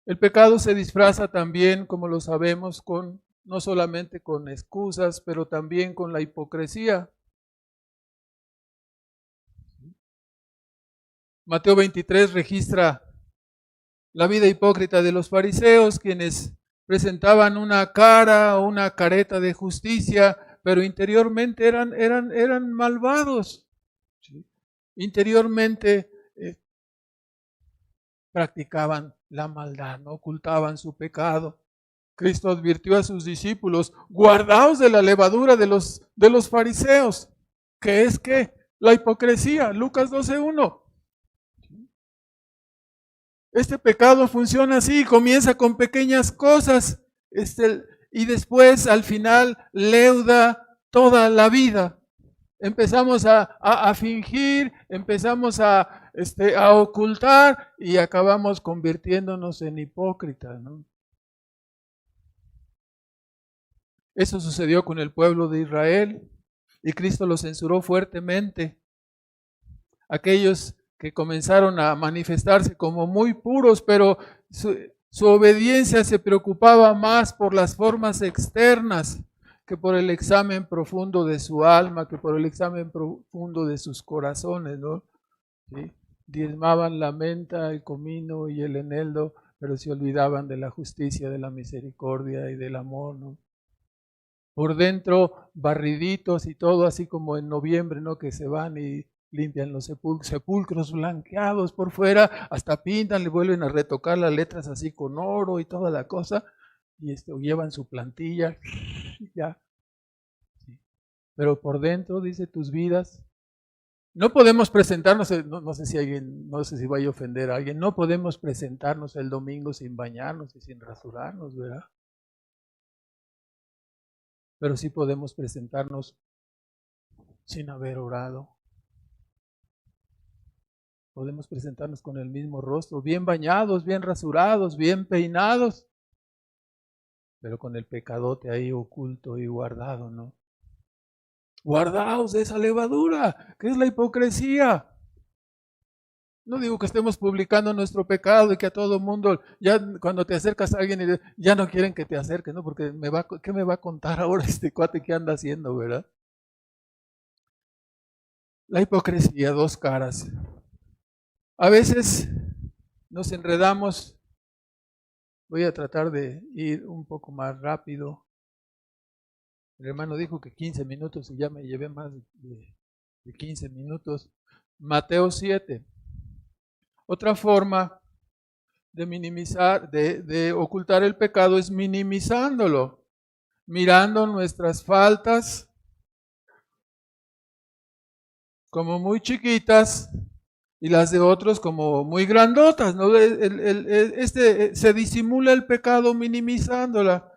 El pecado se disfraza también, como lo sabemos, no solamente con excusas, pero también con la hipocresía. Mateo 23 registra la vida hipócrita de los fariseos, quienes presentaban una cara o una careta de justicia, pero interiormente eran malvados. ¿Sí? Interiormente practicaban la maldad, no ocultaban su pecado. Cristo advirtió a sus discípulos, guardaos de la levadura de los fariseos, que es que la hipocresía, Lucas 12:1. Este pecado funciona así, comienza con pequeñas cosas, y después al final leuda toda la vida. Empezamos a fingir, empezamos a ocultar y acabamos convirtiéndonos en hipócritas, ¿no? Eso sucedió con el pueblo de Israel y Cristo lo censuró fuertemente. Aquellos que comenzaron a manifestarse como muy puros, pero su obediencia se preocupaba más por las formas externas que por el examen profundo de su alma, que por el examen profundo de sus corazones, ¿no? ¿Sí? Diezmaban la menta, el comino y el eneldo, pero se olvidaban de la justicia, de la misericordia y del amor, ¿no? Por dentro barriditos y todo, así como en noviembre, ¿no? Que se van y limpian los sepulcros blanqueados por fuera, hasta pintan, le vuelven a retocar las letras así con oro y toda la cosa, y llevan su plantilla, ya. Sí. pero por dentro, dice, tus vidas. No podemos presentarnos, no sé si alguien, no sé si vaya a ofender a alguien, no podemos presentarnos el domingo sin bañarnos y sin rasurarnos, ¿verdad? Pero sí podemos presentarnos sin haber orado. Podemos presentarnos con el mismo rostro, bien bañados, bien rasurados, bien peinados, pero con el pecadote ahí oculto y guardado, ¿no? Guardaos de esa levadura, que es la hipocresía. No digo que estemos publicando nuestro pecado y que a todo mundo, ya cuando te acercas a alguien y ya no quieren que te acerques, ¿no? Porque ¿qué me va a contar ahora este cuate que anda haciendo, verdad? La hipocresía, dos caras. A veces nos enredamos. Voy a tratar de ir un poco más rápido. El hermano dijo que 15 minutos y ya me llevé más de 15 minutos. Mateo 7. Otra forma de minimizar, de ocultar el pecado es minimizándolo, mirando nuestras faltas como muy chiquitas y las de otros como muy grandotas, ¿no? Se disimula el pecado minimizándola.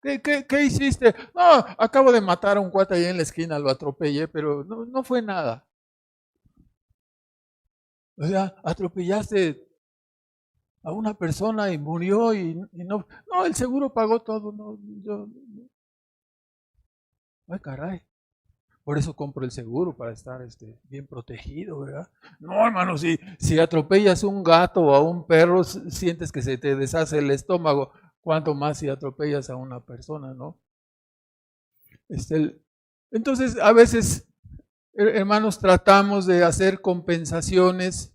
¿Qué hiciste? No, acabo de matar a un cuate ahí en la esquina, lo atropellé, pero no fue nada. O sea, atropellaste a una persona y murió y no, el seguro pagó todo, ay caray. Por eso compro el seguro, para estar bien protegido, ¿verdad? No, hermano, si atropellas un gato o a un perro, sientes que se te deshace el estómago. ¿Cuánto más si atropellas a una persona, no? Entonces, a veces, hermanos, tratamos de hacer compensaciones.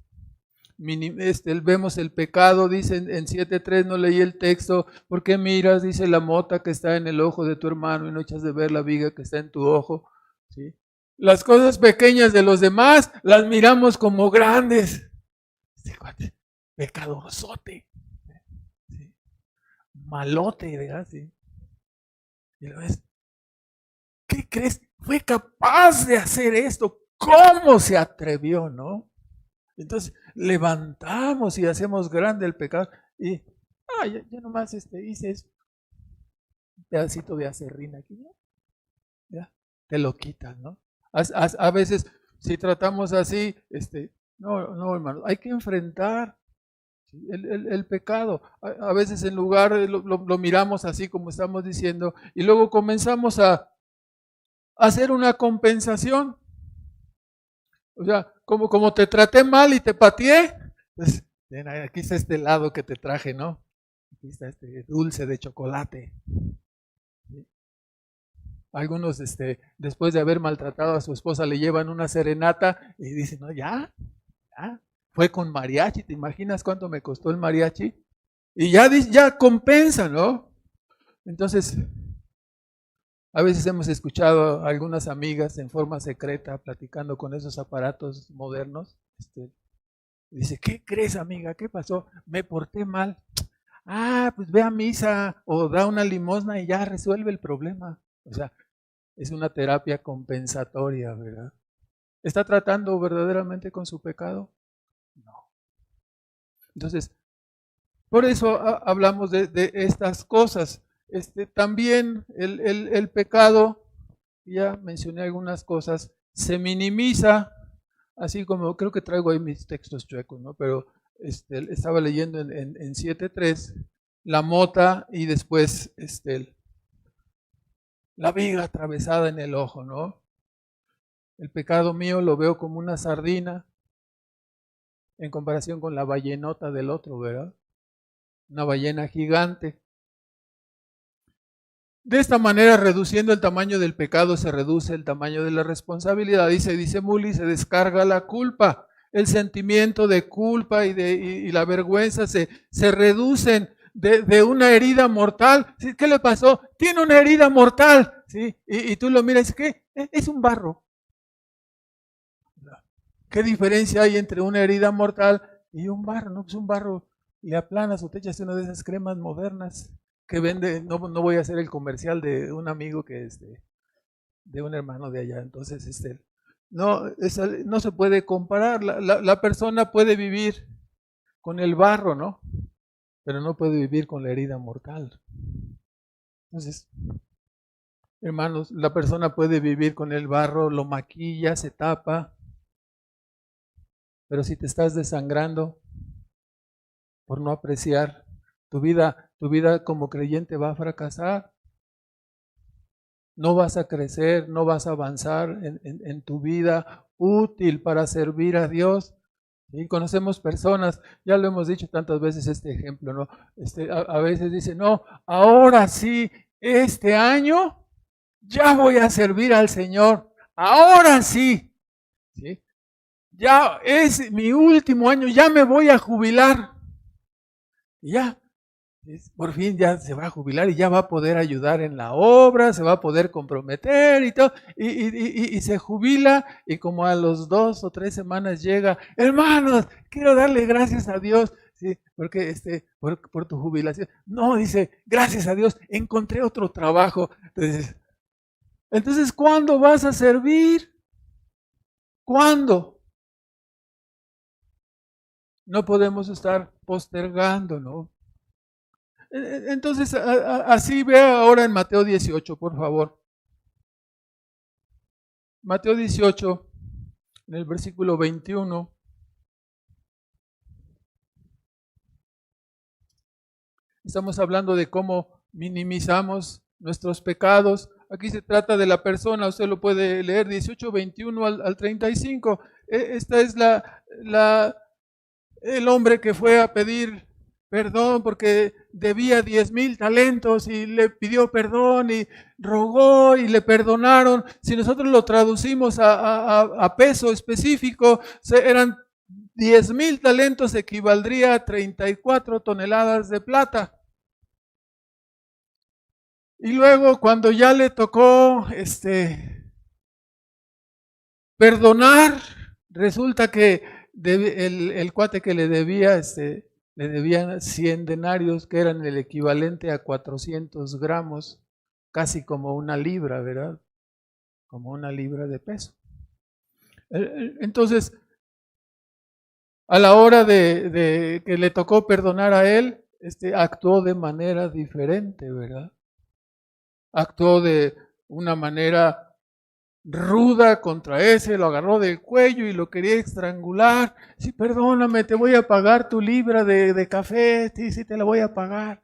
Vemos el pecado, dice en 7.3, no leí el texto. ¿Por qué miras, dice, la mota que está en el ojo de tu hermano y no echas de ver la viga que está en tu ojo? ¿Sí? Las cosas pequeñas de los demás las miramos como grandes. Pecadorzote, ¿sí? Malote, ¿verdad? ¿Sí? Y lo ves. ¿Qué crees? Fue capaz de hacer esto. ¿Cómo se atrevió, no? Entonces levantamos y hacemos grande el pecado. Y ya nomás hice un pedacito de acerrín aquí, ¿no? Ya, te lo quitas, ¿no? A veces, si tratamos así, no, hermano, hay que enfrentar el pecado. A veces en lugar lo miramos así como estamos diciendo y luego comenzamos a hacer una compensación. O sea, como te traté mal y te pateé, pues, aquí está este helado que te traje, ¿no? Aquí está este dulce de chocolate. Algunos, después de haber maltratado a su esposa, le llevan una serenata y dicen, no, ya, fue con mariachi, ¿te imaginas cuánto me costó el mariachi? Y ya compensa, ¿no? Entonces, a veces hemos escuchado a algunas amigas en forma secreta platicando con esos aparatos modernos. Dice, ¿qué crees, amiga? ¿Qué pasó? Me porté mal. Pues ve a misa o da una limosna y ya resuelve el problema. O sea, es una terapia compensatoria, ¿verdad? ¿Está tratando verdaderamente con su pecado? No. Entonces, por eso hablamos de estas cosas. También el pecado, ya mencioné algunas cosas, se minimiza, así como creo que traigo ahí mis textos chuecos, ¿no? Pero estaba leyendo en 7.3 la mota y después la viga atravesada en el ojo, ¿no? El pecado mío lo veo como una sardina en comparación con la ballenota del otro, ¿verdad? Una ballena gigante. De esta manera, reduciendo el tamaño del pecado, se reduce el tamaño de la responsabilidad y se disimula y se descarga la culpa. El sentimiento de culpa y la vergüenza se reducen de una herida mortal. ¿Qué le pasó? Tiene una herida mortal. ¿Sí? Y tú lo miras y dices, ¿qué? Es un barro. ¿Qué diferencia hay entre una herida mortal y un barro? No, pues un barro le aplanas o te echas una de esas cremas modernas que vende. No voy a hacer el comercial de un amigo que de un hermano de allá. Entonces, no se puede comparar. La persona puede vivir con el barro, ¿no? Pero no puede vivir con la herida mortal. Entonces, hermanos, la persona puede vivir con el barro, lo maquilla, se tapa, pero si te estás desangrando por no apreciar, tu vida como creyente va a fracasar. No vas a crecer, no vas a avanzar en tu vida útil para servir a Dios. ¿Sí? Conocemos personas, ya lo hemos dicho tantas veces este ejemplo, ¿no? A veces dicen, no, ahora sí, este año ya voy a servir al Señor, ahora sí, ¿sí? Ya es mi último año, ya me voy a jubilar. Y ya, por fin ya se va a jubilar y ya va a poder ayudar en la obra, se va a poder comprometer y todo, y se jubila, y como a los 2 o 3 semanas llega, hermanos, quiero darle gracias a Dios, ¿sí? Porque por tu jubilación. No, dice, gracias a Dios, encontré otro trabajo. Entonces, ¿cuándo vas a servir? ¿Cuándo? No podemos estar postergando, ¿no? Entonces, así ve ahora en Mateo 18, por favor. Mateo 18, en el versículo 21. Estamos hablando de cómo minimizamos nuestros pecados. Aquí se trata de la persona, usted lo puede leer, 18, 21 al 35. Esta es el hombre que fue a pedir perdón porque debía 10,000 talentos y le pidió perdón y rogó y le perdonaron. Si nosotros lo traducimos a peso específico, eran 10,000 talentos, equivaldría a 34 toneladas de plata. Y luego cuando ya le tocó perdonar, resulta que el cuate que le debían 100 denarios, que eran el equivalente a 400 gramos, casi como una libra, ¿verdad? Como una libra de peso. Entonces, a la hora de que le tocó perdonar a él, actuó de manera diferente, ¿verdad? Actuó de una manera ruda contra ese, lo agarró del cuello y lo quería estrangular. Sí, perdóname, te voy a pagar tu libra de café, sí, te la voy a pagar.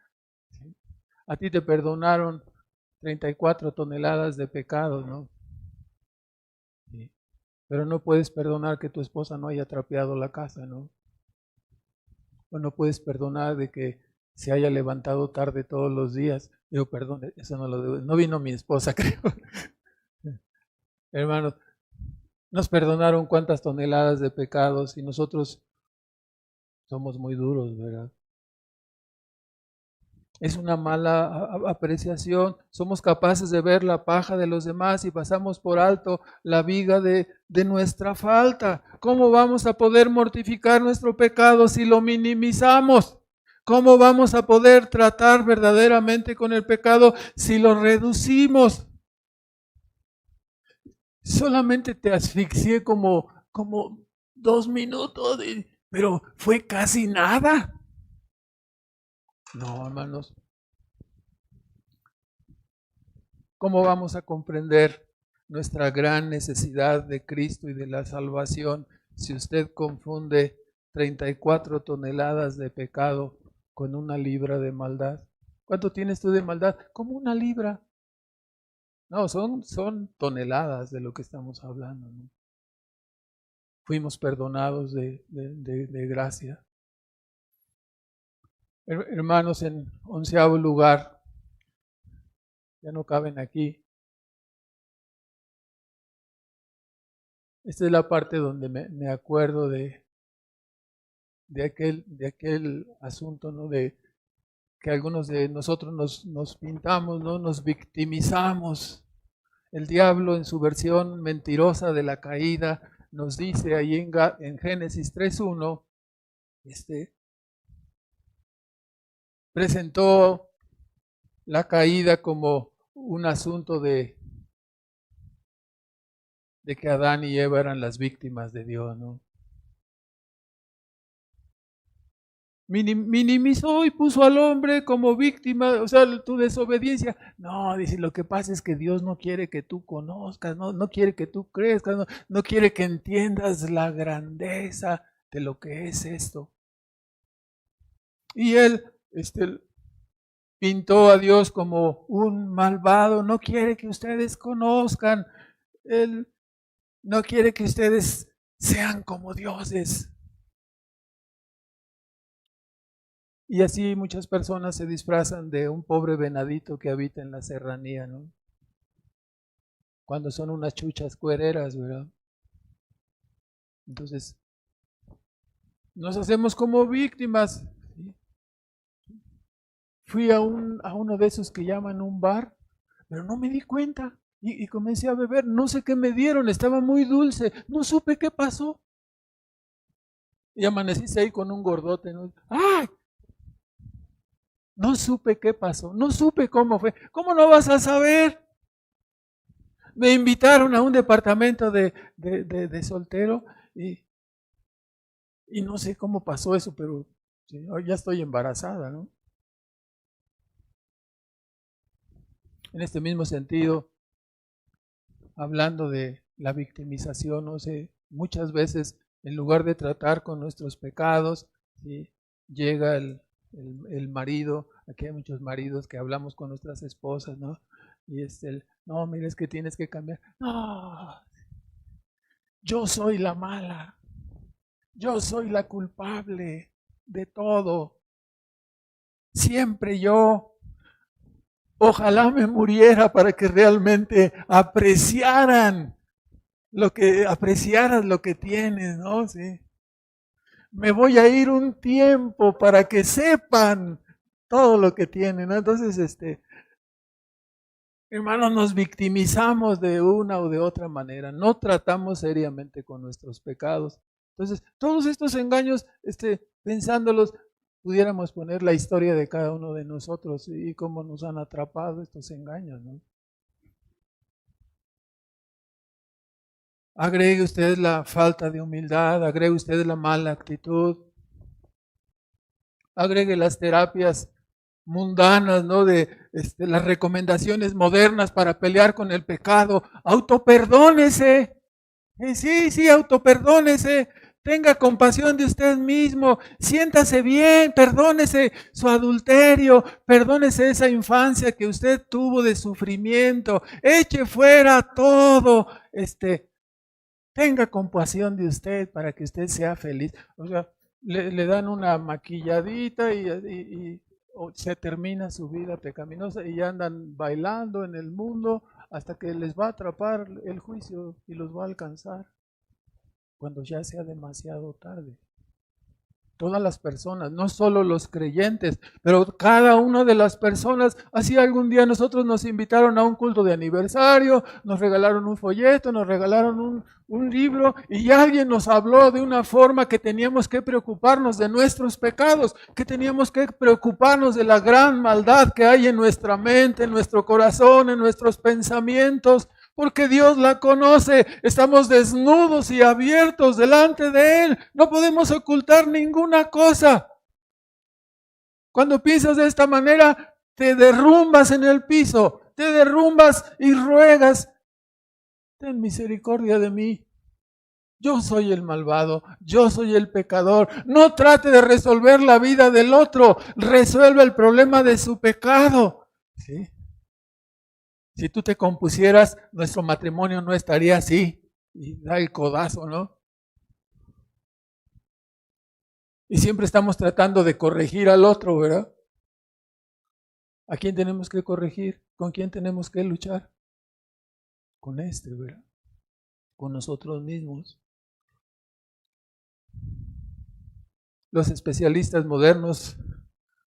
¿Sí? A ti te perdonaron 34 toneladas de pecados, ¿no? Sí. Pero no puedes perdonar que tu esposa no haya trapeado la casa, ¿no? O no puedes perdonar de que se haya levantado tarde todos los días. Digo, perdón, eso no lo debo. No vino mi esposa, creo. Hermanos, nos perdonaron cuántas toneladas de pecados y nosotros somos muy duros, ¿verdad? Es una mala apreciación. Somos capaces de ver la paja de los demás y pasamos por alto la viga de nuestra falta. ¿Cómo vamos a poder mortificar nuestro pecado si lo minimizamos? ¿Cómo vamos a poder tratar verdaderamente con el pecado si lo reducimos? Solamente te asfixié como 2 minutos, pero fue casi nada. No, hermanos. ¿Cómo vamos a comprender nuestra gran necesidad de Cristo y de la salvación si usted confunde 34 toneladas de pecado con una libra de maldad? ¿Cuánto tienes tú de maldad? Como una libra. No, son toneladas de lo que estamos hablando, ¿no? Fuimos perdonados de gracia. Hermanos, en 11º lugar, ya no caben aquí. Esta es la parte donde me acuerdo de aquel asunto, ¿no? De que algunos de nosotros nos pintamos, ¿no? Nos victimizamos. El diablo, en su versión mentirosa de la caída, nos dice ahí en Génesis 3:1, presentó la caída como un asunto de de que Adán y Eva eran las víctimas de Dios, ¿no? Minimizó y puso al hombre como víctima, o sea, tu desobediencia. No, dice, lo que pasa es que Dios no quiere que tú conozcas, no quiere que tú crezcas, no quiere que entiendas la grandeza de lo que es esto. Y él pintó a Dios como un malvado, no quiere que ustedes conozcan, él no quiere que ustedes sean como dioses. Y así muchas personas se disfrazan de un pobre venadito que habita en la serranía, ¿no? Cuando son unas chuchas cuereras, ¿verdad? Entonces, nos hacemos como víctimas. ¿Sí? Fui a uno de esos que llaman un bar, pero no me di cuenta y comencé a beber. No sé qué me dieron, estaba muy dulce, no supe qué pasó. Y amanecí ahí con un gordote, ¿no? ¡Ay! No supe qué pasó, no supe cómo fue. ¿Cómo no vas a saber? Me invitaron a un departamento de soltero y no sé cómo pasó eso, pero sí, ya estoy embarazada, ¿no? En este mismo sentido, hablando de la victimización, no sé, muchas veces en lugar de tratar con nuestros pecados, ¿sí? Llega el marido, aquí hay muchos maridos que hablamos con nuestras esposas, ¿no? Y no, mira, es que tienes que cambiar. No, yo soy la mala, yo soy la culpable de todo, siempre yo. Ojalá me muriera para que realmente apreciaras lo que tienes, ¿no? Sí. Me voy a ir un tiempo para que sepan todo lo que tienen, ¿no? Entonces, hermanos, nos victimizamos de una o de otra manera, no tratamos seriamente con nuestros pecados. Entonces, todos estos engaños, pensándolos, pudiéramos poner la historia de cada uno de nosotros y cómo nos han atrapado estos engaños, ¿no? Agregue usted la falta de humildad, agregue usted la mala actitud, agregue las terapias mundanas, ¿no? De las recomendaciones modernas para pelear con el pecado. Autoperdónese. Sí, autoperdónese. Tenga compasión de usted mismo, siéntase bien, perdónese su adulterio, perdónese esa infancia que usted tuvo de sufrimiento, eche fuera todo, tenga compasión de usted para que usted sea feliz. O sea, le dan una maquilladita y se termina su vida pecaminosa y ya andan bailando en el mundo hasta que les va a atrapar el juicio y los va a alcanzar cuando ya sea demasiado tarde. Todas las personas, no solo los creyentes, pero cada una de las personas. Así algún día nosotros nos invitaron a un culto de aniversario, nos regalaron un folleto, nos regalaron un libro y alguien nos habló de una forma que teníamos que preocuparnos de nuestros pecados, que teníamos que preocuparnos de la gran maldad que hay en nuestra mente, en nuestro corazón, en nuestros pensamientos. Porque Dios la conoce, estamos desnudos y abiertos delante de Él, no podemos ocultar ninguna cosa. Cuando piensas de esta manera, te derrumbas en el piso, te derrumbas y ruegas, ten misericordia de mí. Yo soy el malvado, yo soy el pecador. No trate de resolver la vida del otro, resuelve el problema de su pecado. ¿Sí? Si tú te compusieras, nuestro matrimonio no estaría así. Y da el codazo, ¿no? Y siempre estamos tratando de corregir al otro, ¿verdad? ¿A quién tenemos que corregir? ¿Con quién tenemos que luchar? Con ¿verdad? Con nosotros mismos. Los especialistas modernos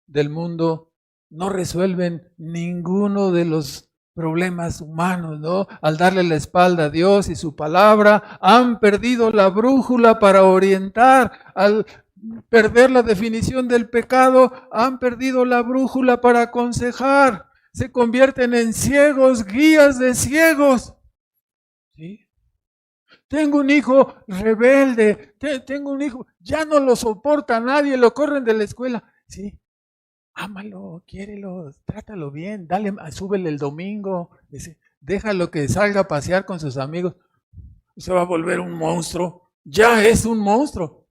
del mundo no resuelven ninguno de los problemas humanos, ¿no? Al darle la espalda a Dios y su palabra, han perdido la brújula para orientar. Al perder la definición del pecado, han perdido la brújula para aconsejar. Se convierten en ciegos, guías de ciegos. ¿Sí? tengo un hijo rebelde, tengo un hijo, ya no lo soporta nadie, lo corren de la escuela. Sí, ámalo, quiérelo, trátalo bien, dale, súbele el domingo, déjalo que salga a pasear con sus amigos. Se va a volver un monstruo, ya es un monstruo.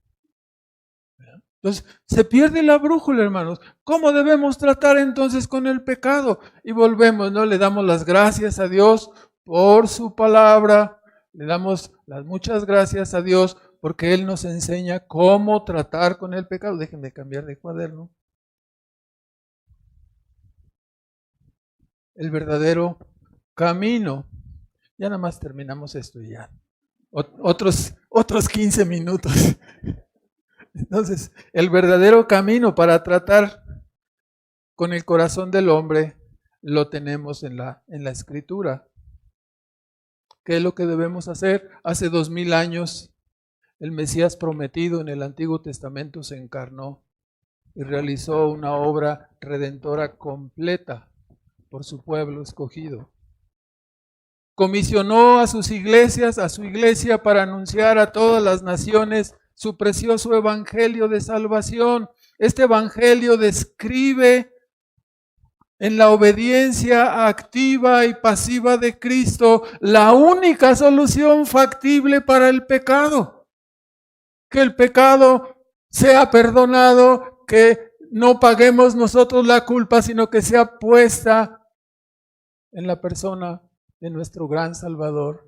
Entonces, se pierde la brújula, hermanos. ¿Cómo debemos tratar entonces con el pecado? Y volvemos, ¿no? Le damos las gracias a Dios por su palabra. Le damos las muchas gracias a Dios porque Él nos enseña cómo tratar con el pecado. Déjenme cambiar de cuaderno. El verdadero camino. Ya nada más terminamos esto y ya. Otros 15 minutos. Entonces, el verdadero camino para tratar con el corazón del hombre lo tenemos en la Escritura. ¿Qué es lo que debemos hacer? Hace 2000 años, el Mesías prometido en el Antiguo Testamento se encarnó y realizó una obra redentora completa por su pueblo escogido. Comisionó a sus iglesias, a su iglesia, para anunciar a todas las naciones su precioso evangelio de salvación. Este evangelio describe en la obediencia activa y pasiva de Cristo la única solución factible para el pecado. Que el pecado sea perdonado, que no paguemos nosotros la culpa, sino que sea puesta en la persona de nuestro gran Salvador,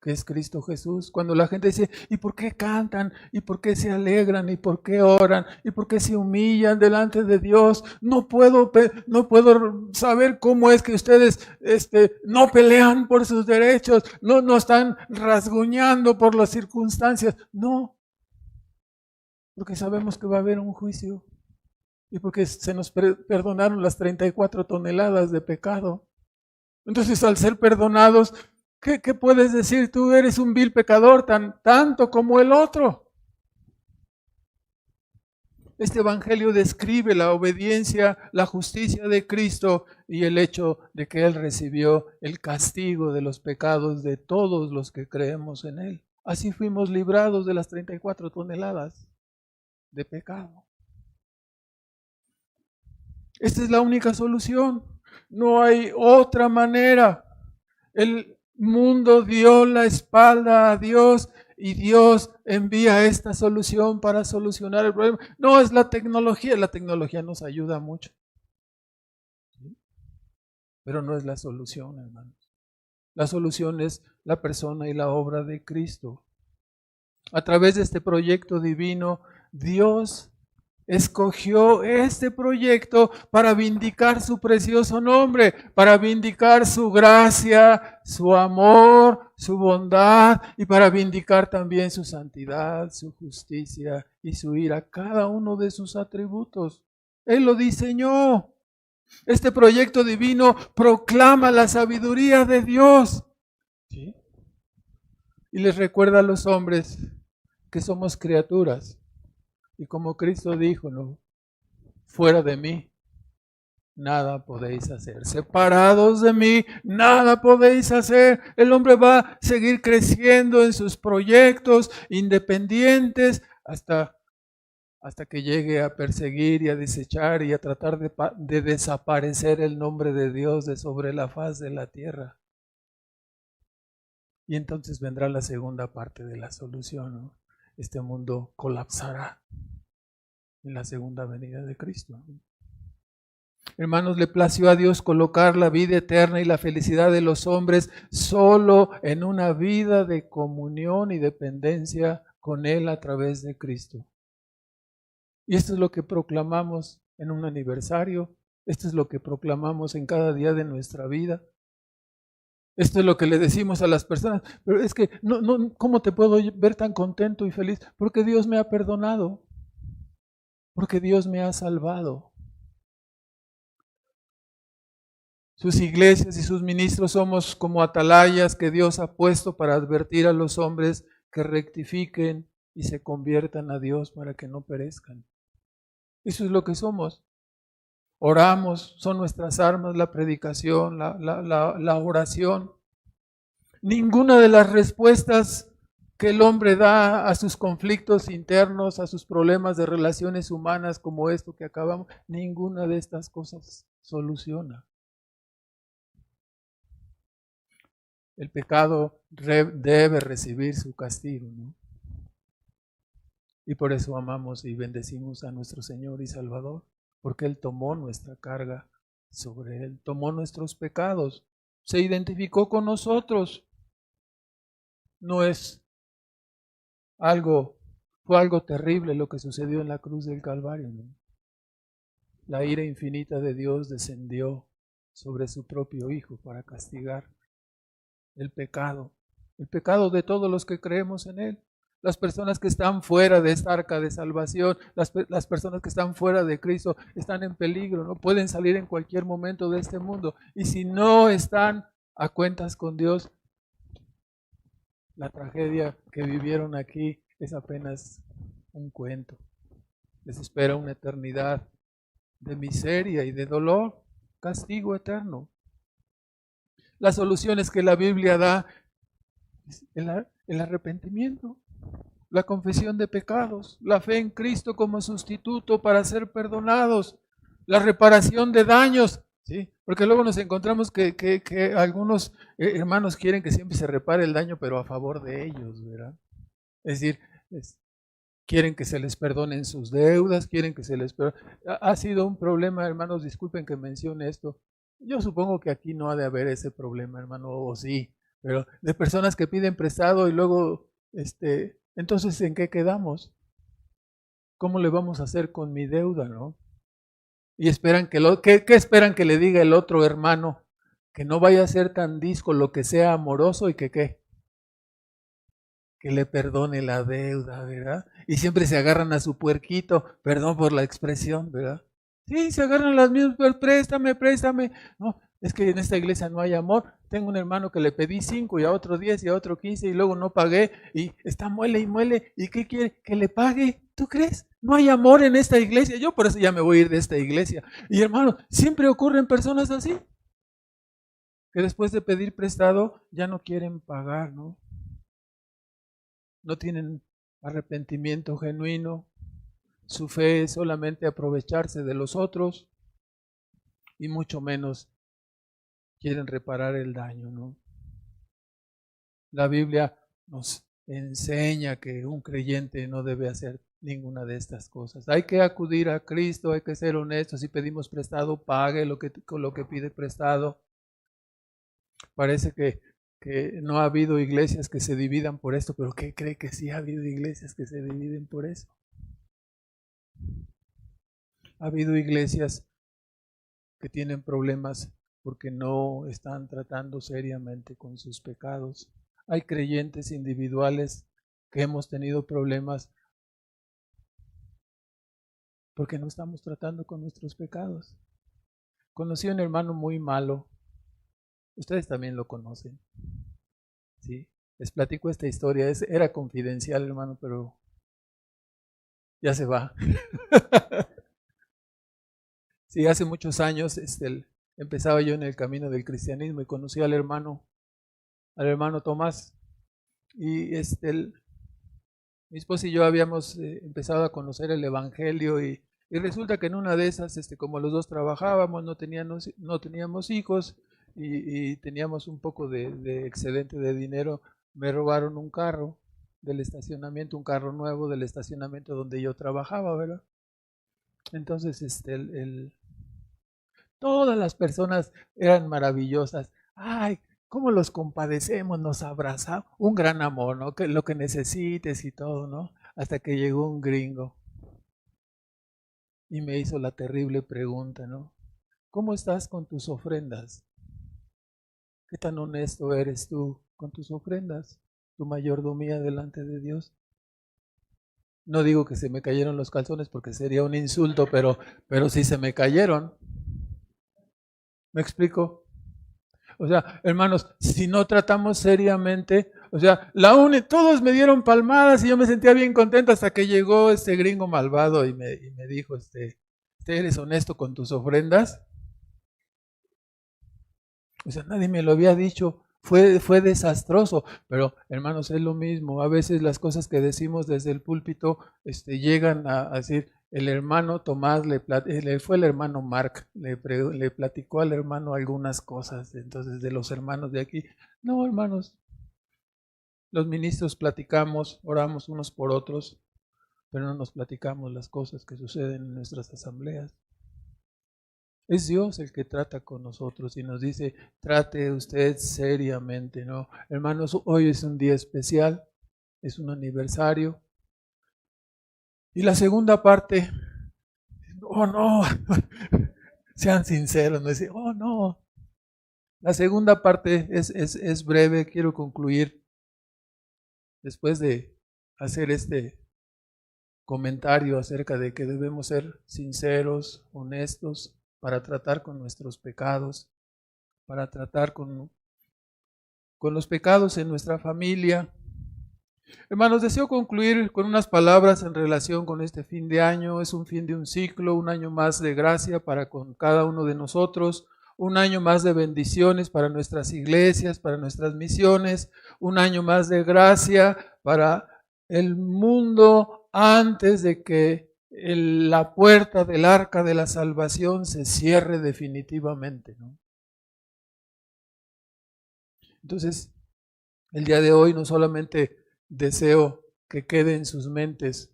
que es Cristo Jesús. Cuando la gente dice, ¿y por qué cantan? ¿Y por qué se alegran? ¿Y por qué oran? ¿Y por qué se humillan delante de Dios? No puedo saber cómo es que ustedes no pelean por sus derechos, no están rasguñando por las circunstancias. No, porque sabemos que va a haber un juicio y porque se nos perdonaron las 34 toneladas de pecado. Entonces, al ser perdonados, ¿qué puedes decir? Tú eres un vil pecador tanto como el otro. Este evangelio describe la obediencia, la justicia de Cristo y el hecho de que Él recibió el castigo de los pecados de todos los que creemos en Él. Así fuimos librados de las 34 toneladas de pecado. Esta es la única solución. No hay otra manera. El mundo dio la espalda a Dios y Dios envía esta solución para solucionar el problema. No es la tecnología nos ayuda mucho, ¿sí? Pero no es la solución, hermanos. La solución es la persona y la obra de Cristo. A través de este proyecto divino, Dios escogió este proyecto para vindicar su precioso nombre, para vindicar su gracia, su amor, su bondad y para vindicar también su santidad, su justicia y su ira, cada uno de sus atributos. Él lo diseñó. Este proyecto divino proclama la sabiduría de Dios, ¿sí? Y les recuerda a los hombres que somos criaturas. Y como Cristo dijo, ¿no? Fuera de mí, nada podéis hacer. Separados de mí, nada podéis hacer. El hombre va a seguir creciendo en sus proyectos independientes hasta que llegue a perseguir y a desechar y a tratar de desaparecer el nombre de Dios de sobre la faz de la tierra. Y entonces vendrá la segunda parte de la solución, ¿no? Este mundo colapsará en la segunda venida de Cristo. Hermanos, le plació a Dios colocar la vida eterna y la felicidad de los hombres solo en una vida de comunión y dependencia con Él a través de Cristo. Y esto es lo que proclamamos en un aniversario, esto es lo que proclamamos en cada día de nuestra vida. Esto es lo que le decimos a las personas, pero es que ¿cómo te puedo ver tan contento y feliz? Porque Dios me ha perdonado, porque Dios me ha salvado. Sus iglesias y sus ministros somos como atalayas que Dios ha puesto para advertir a los hombres que rectifiquen y se conviertan a Dios para que no perezcan. Eso es lo que somos. Oramos, son nuestras armas, la predicación, la oración. Ninguna de las respuestas que el hombre da a sus conflictos internos, a sus problemas de relaciones humanas como esto que acabamos, ninguna de estas cosas soluciona. El pecado debe recibir su castigo, ¿no? Y por eso amamos y bendecimos a nuestro Señor y Salvador, porque Él tomó nuestra carga sobre Él, tomó nuestros pecados, se identificó con nosotros. No es fue algo terrible lo que sucedió en la cruz del Calvario, ¿no? La ira infinita de Dios descendió sobre su propio Hijo para castigar el pecado de todos los que creemos en Él. Las personas que están fuera de esta arca de salvación, las personas que están fuera de Cristo están en peligro, no pueden salir en cualquier momento de este mundo. Y si no están a cuentas con Dios, la tragedia que vivieron aquí es apenas un cuento. Les espera una eternidad de miseria y de dolor, castigo eterno. Las soluciones que la Biblia da es el arrepentimiento, la confesión de pecados, la fe en Cristo como sustituto para ser perdonados, la reparación de daños, ¿sí? Porque luego nos encontramos que algunos hermanos quieren que siempre se repare el daño, pero a favor de ellos, ¿verdad? Es decir, quieren que se les perdonen sus deudas, quieren que se les perdone. Ha sido un problema, hermanos, disculpen que mencione esto. Yo supongo que aquí no ha de haber ese problema, hermano, o sí, pero de personas que piden prestado y luego, entonces, ¿en qué quedamos? ¿Cómo le vamos a hacer con mi deuda, no? Y esperan ¿qué esperan que le diga el otro hermano? Que no vaya a ser tan díscolo, que sea amoroso y que ¿qué? Que le perdone la deuda, ¿verdad? Y siempre se agarran a su puerquito, perdón por la expresión, ¿verdad? Sí, se agarran las mismas, pero préstame. No, es que en esta iglesia no hay amor. Tengo un hermano que le pedí 5 y a otro 10 y a otro 15 y luego no pagué y está muele y muele. ¿Y qué quiere? Que le pague. ¿Tú crees? No hay amor en esta iglesia. Yo por eso ya me voy a ir de esta iglesia. Y hermano, siempre ocurren personas así, que después de pedir prestado ya no quieren pagar, ¿no? No tienen arrepentimiento genuino. Su fe es solamente aprovecharse de los otros y mucho menos quieren reparar el daño, ¿no? La Biblia nos enseña que un creyente no debe hacer ninguna de estas cosas. Hay que acudir a Cristo, hay que ser honestos. Si pedimos prestado, pague lo que pide prestado. Parece que no ha habido iglesias que se dividan por esto, pero ¿qué cree que sí ha habido iglesias que se dividen por eso? Ha habido iglesias que tienen problemas porque no están tratando seriamente con sus pecados. Hay creyentes individuales que hemos tenido problemas porque no estamos tratando con nuestros pecados. Conocí a un hermano muy malo. Ustedes también lo conocen. ¿Sí? Les platico esta historia. Era confidencial, hermano, pero ya se va. Sí, hace muchos años empezaba yo en el camino del cristianismo y conocí al hermano Tomás. Y mi esposa y yo habíamos empezado a conocer el evangelio y resulta que en una de esas, como los dos trabajábamos, no teníamos hijos y teníamos un poco de excedente de dinero, me robaron un carro del estacionamiento, un carro nuevo del estacionamiento donde yo trabajaba, ¿verdad? Entonces, todas las personas eran maravillosas. Ay, cómo los compadecemos, nos abrazamos. Un gran amor, ¿no? Que lo que necesites y todo, ¿no? Hasta que llegó un gringo y me hizo la terrible pregunta, ¿no? ¿Cómo estás con tus ofrendas? ¿Qué tan honesto eres tú con tus ofrendas? Tu mayordomía delante de Dios. No digo que se me cayeron los calzones porque sería un insulto, pero sí se me cayeron. ¿Me explico? O sea, hermanos, si no tratamos seriamente, o sea, todos me dieron palmadas y yo me sentía bien contento hasta que llegó este gringo malvado y me dijo, ¿eres honesto con tus ofrendas? O sea, nadie me lo había dicho. fue desastroso, pero hermanos, es lo mismo. A veces las cosas que decimos desde el púlpito llegan a decir, el hermano Tomás, fue el hermano Mark, le platicó al hermano algunas cosas, entonces de los hermanos de aquí. No, hermanos, los ministros platicamos, oramos unos por otros, pero no nos platicamos las cosas que suceden en nuestras asambleas. Es Dios el que trata con nosotros y nos dice, trate usted seriamente, ¿no? Hermanos, hoy es un día especial, es un aniversario. Y la segunda parte, oh no, sean sinceros, no decir, oh no. La segunda parte es breve, quiero concluir después de hacer este comentario acerca de que debemos ser sinceros, honestos, para tratar con nuestros pecados, para tratar con los pecados en nuestra familia. Hermanos, deseo concluir con unas palabras en relación con este fin de año. Es un fin de un ciclo, un año más de gracia para con cada uno de nosotros, un año más de bendiciones para nuestras iglesias, para nuestras misiones, un año más de gracia para el mundo antes de que la puerta del arca de la salvación se cierre definitivamente, ¿no? Entonces, el día de hoy no solamente deseo que quede en sus mentes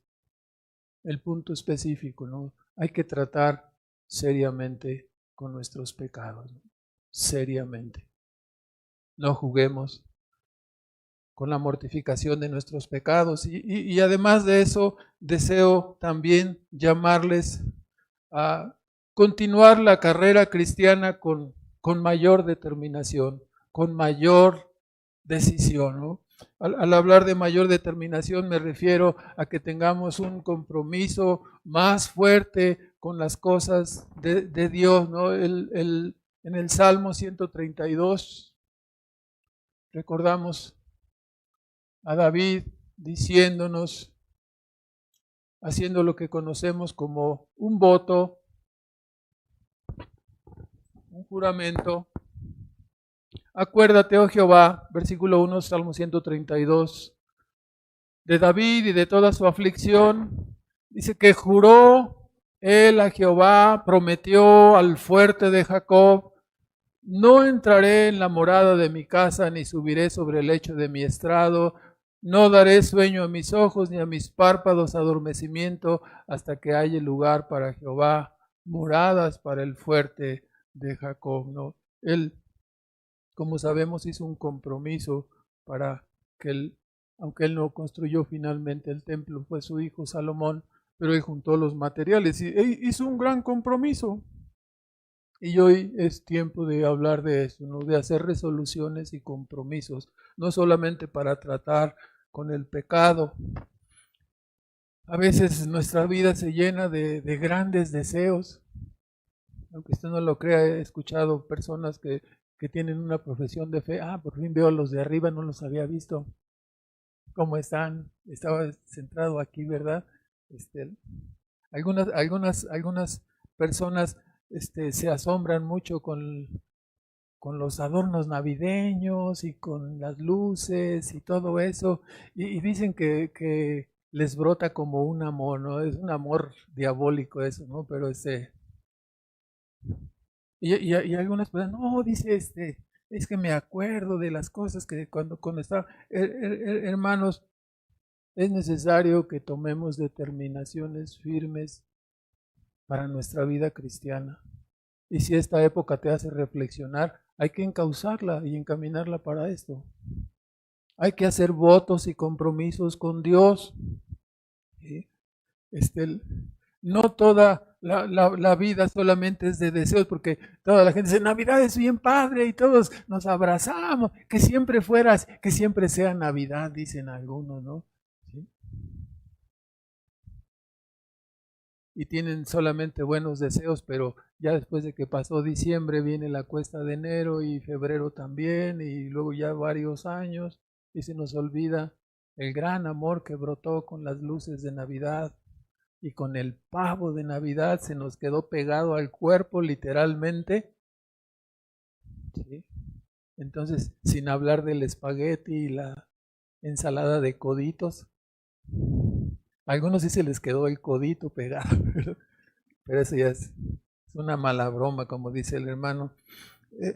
el punto específico, ¿no? Hay que tratar seriamente con nuestros pecados, ¿no? Seriamente. No juguemos con la mortificación de nuestros pecados y además de eso deseo también llamarles a continuar la carrera cristiana con mayor determinación, con mayor decisión, ¿no? Al hablar de mayor determinación me refiero a que tengamos un compromiso más fuerte con las cosas de Dios, ¿no? En el Salmo 132 recordamos a David diciéndonos, haciendo lo que conocemos como un voto, un juramento. Acuérdate, oh Jehová, versículo 1, Salmo 132, de David y de toda su aflicción. Dice que juró él a Jehová, prometió al fuerte de Jacob, no entraré en la morada de mi casa, ni subiré sobre el lecho de mi estrado, no daré sueño a mis ojos, ni a mis párpados adormecimiento, hasta que haya lugar para Jehová, moradas para el fuerte de Jacob, ¿no? Él, como sabemos, hizo un compromiso para que él, aunque él no construyó finalmente el templo, fue su hijo Salomón, pero él juntó los materiales y hizo un gran compromiso. Y hoy es tiempo de hablar de eso, ¿no? De hacer resoluciones y compromisos, no solamente para tratar con el pecado. A veces nuestra vida se llena de grandes deseos. Aunque usted no lo crea, he escuchado personas que tienen una profesión de fe. Por fin veo a los de arriba, no los había visto. ¿Cómo están? Estaba centrado aquí, ¿verdad? Algunas personas se asombran mucho con los adornos navideños y con las luces y todo eso, y dicen que les brota como un amor, ¿no? Es un amor diabólico eso, ¿no? Pero y algunas personas, no, dice es que me acuerdo de las cosas que cuando estaba, hermanos, es necesario que tomemos determinaciones firmes para nuestra vida cristiana. Y si esta época te hace reflexionar, hay que encauzarla y encaminarla para esto. Hay que hacer votos y compromisos con Dios. ¿Sí? No toda la vida solamente es de deseos, porque toda la gente dice, Navidad es bien padre y todos nos abrazamos, que siempre fueras, que siempre sea Navidad, dicen algunos, ¿no? ¿Sí? Y tienen solamente buenos deseos, pero ya después de que pasó diciembre viene la cuesta de enero y febrero también, y luego ya varios años, y se nos olvida el gran amor que brotó con las luces de Navidad y con el pavo de Navidad, se nos quedó pegado al cuerpo literalmente. ¿Sí? Entonces, sin hablar del espagueti y la ensalada de coditos. A algunos sí se les quedó el codito pegado, pero eso ya es una mala broma, como dice el hermano.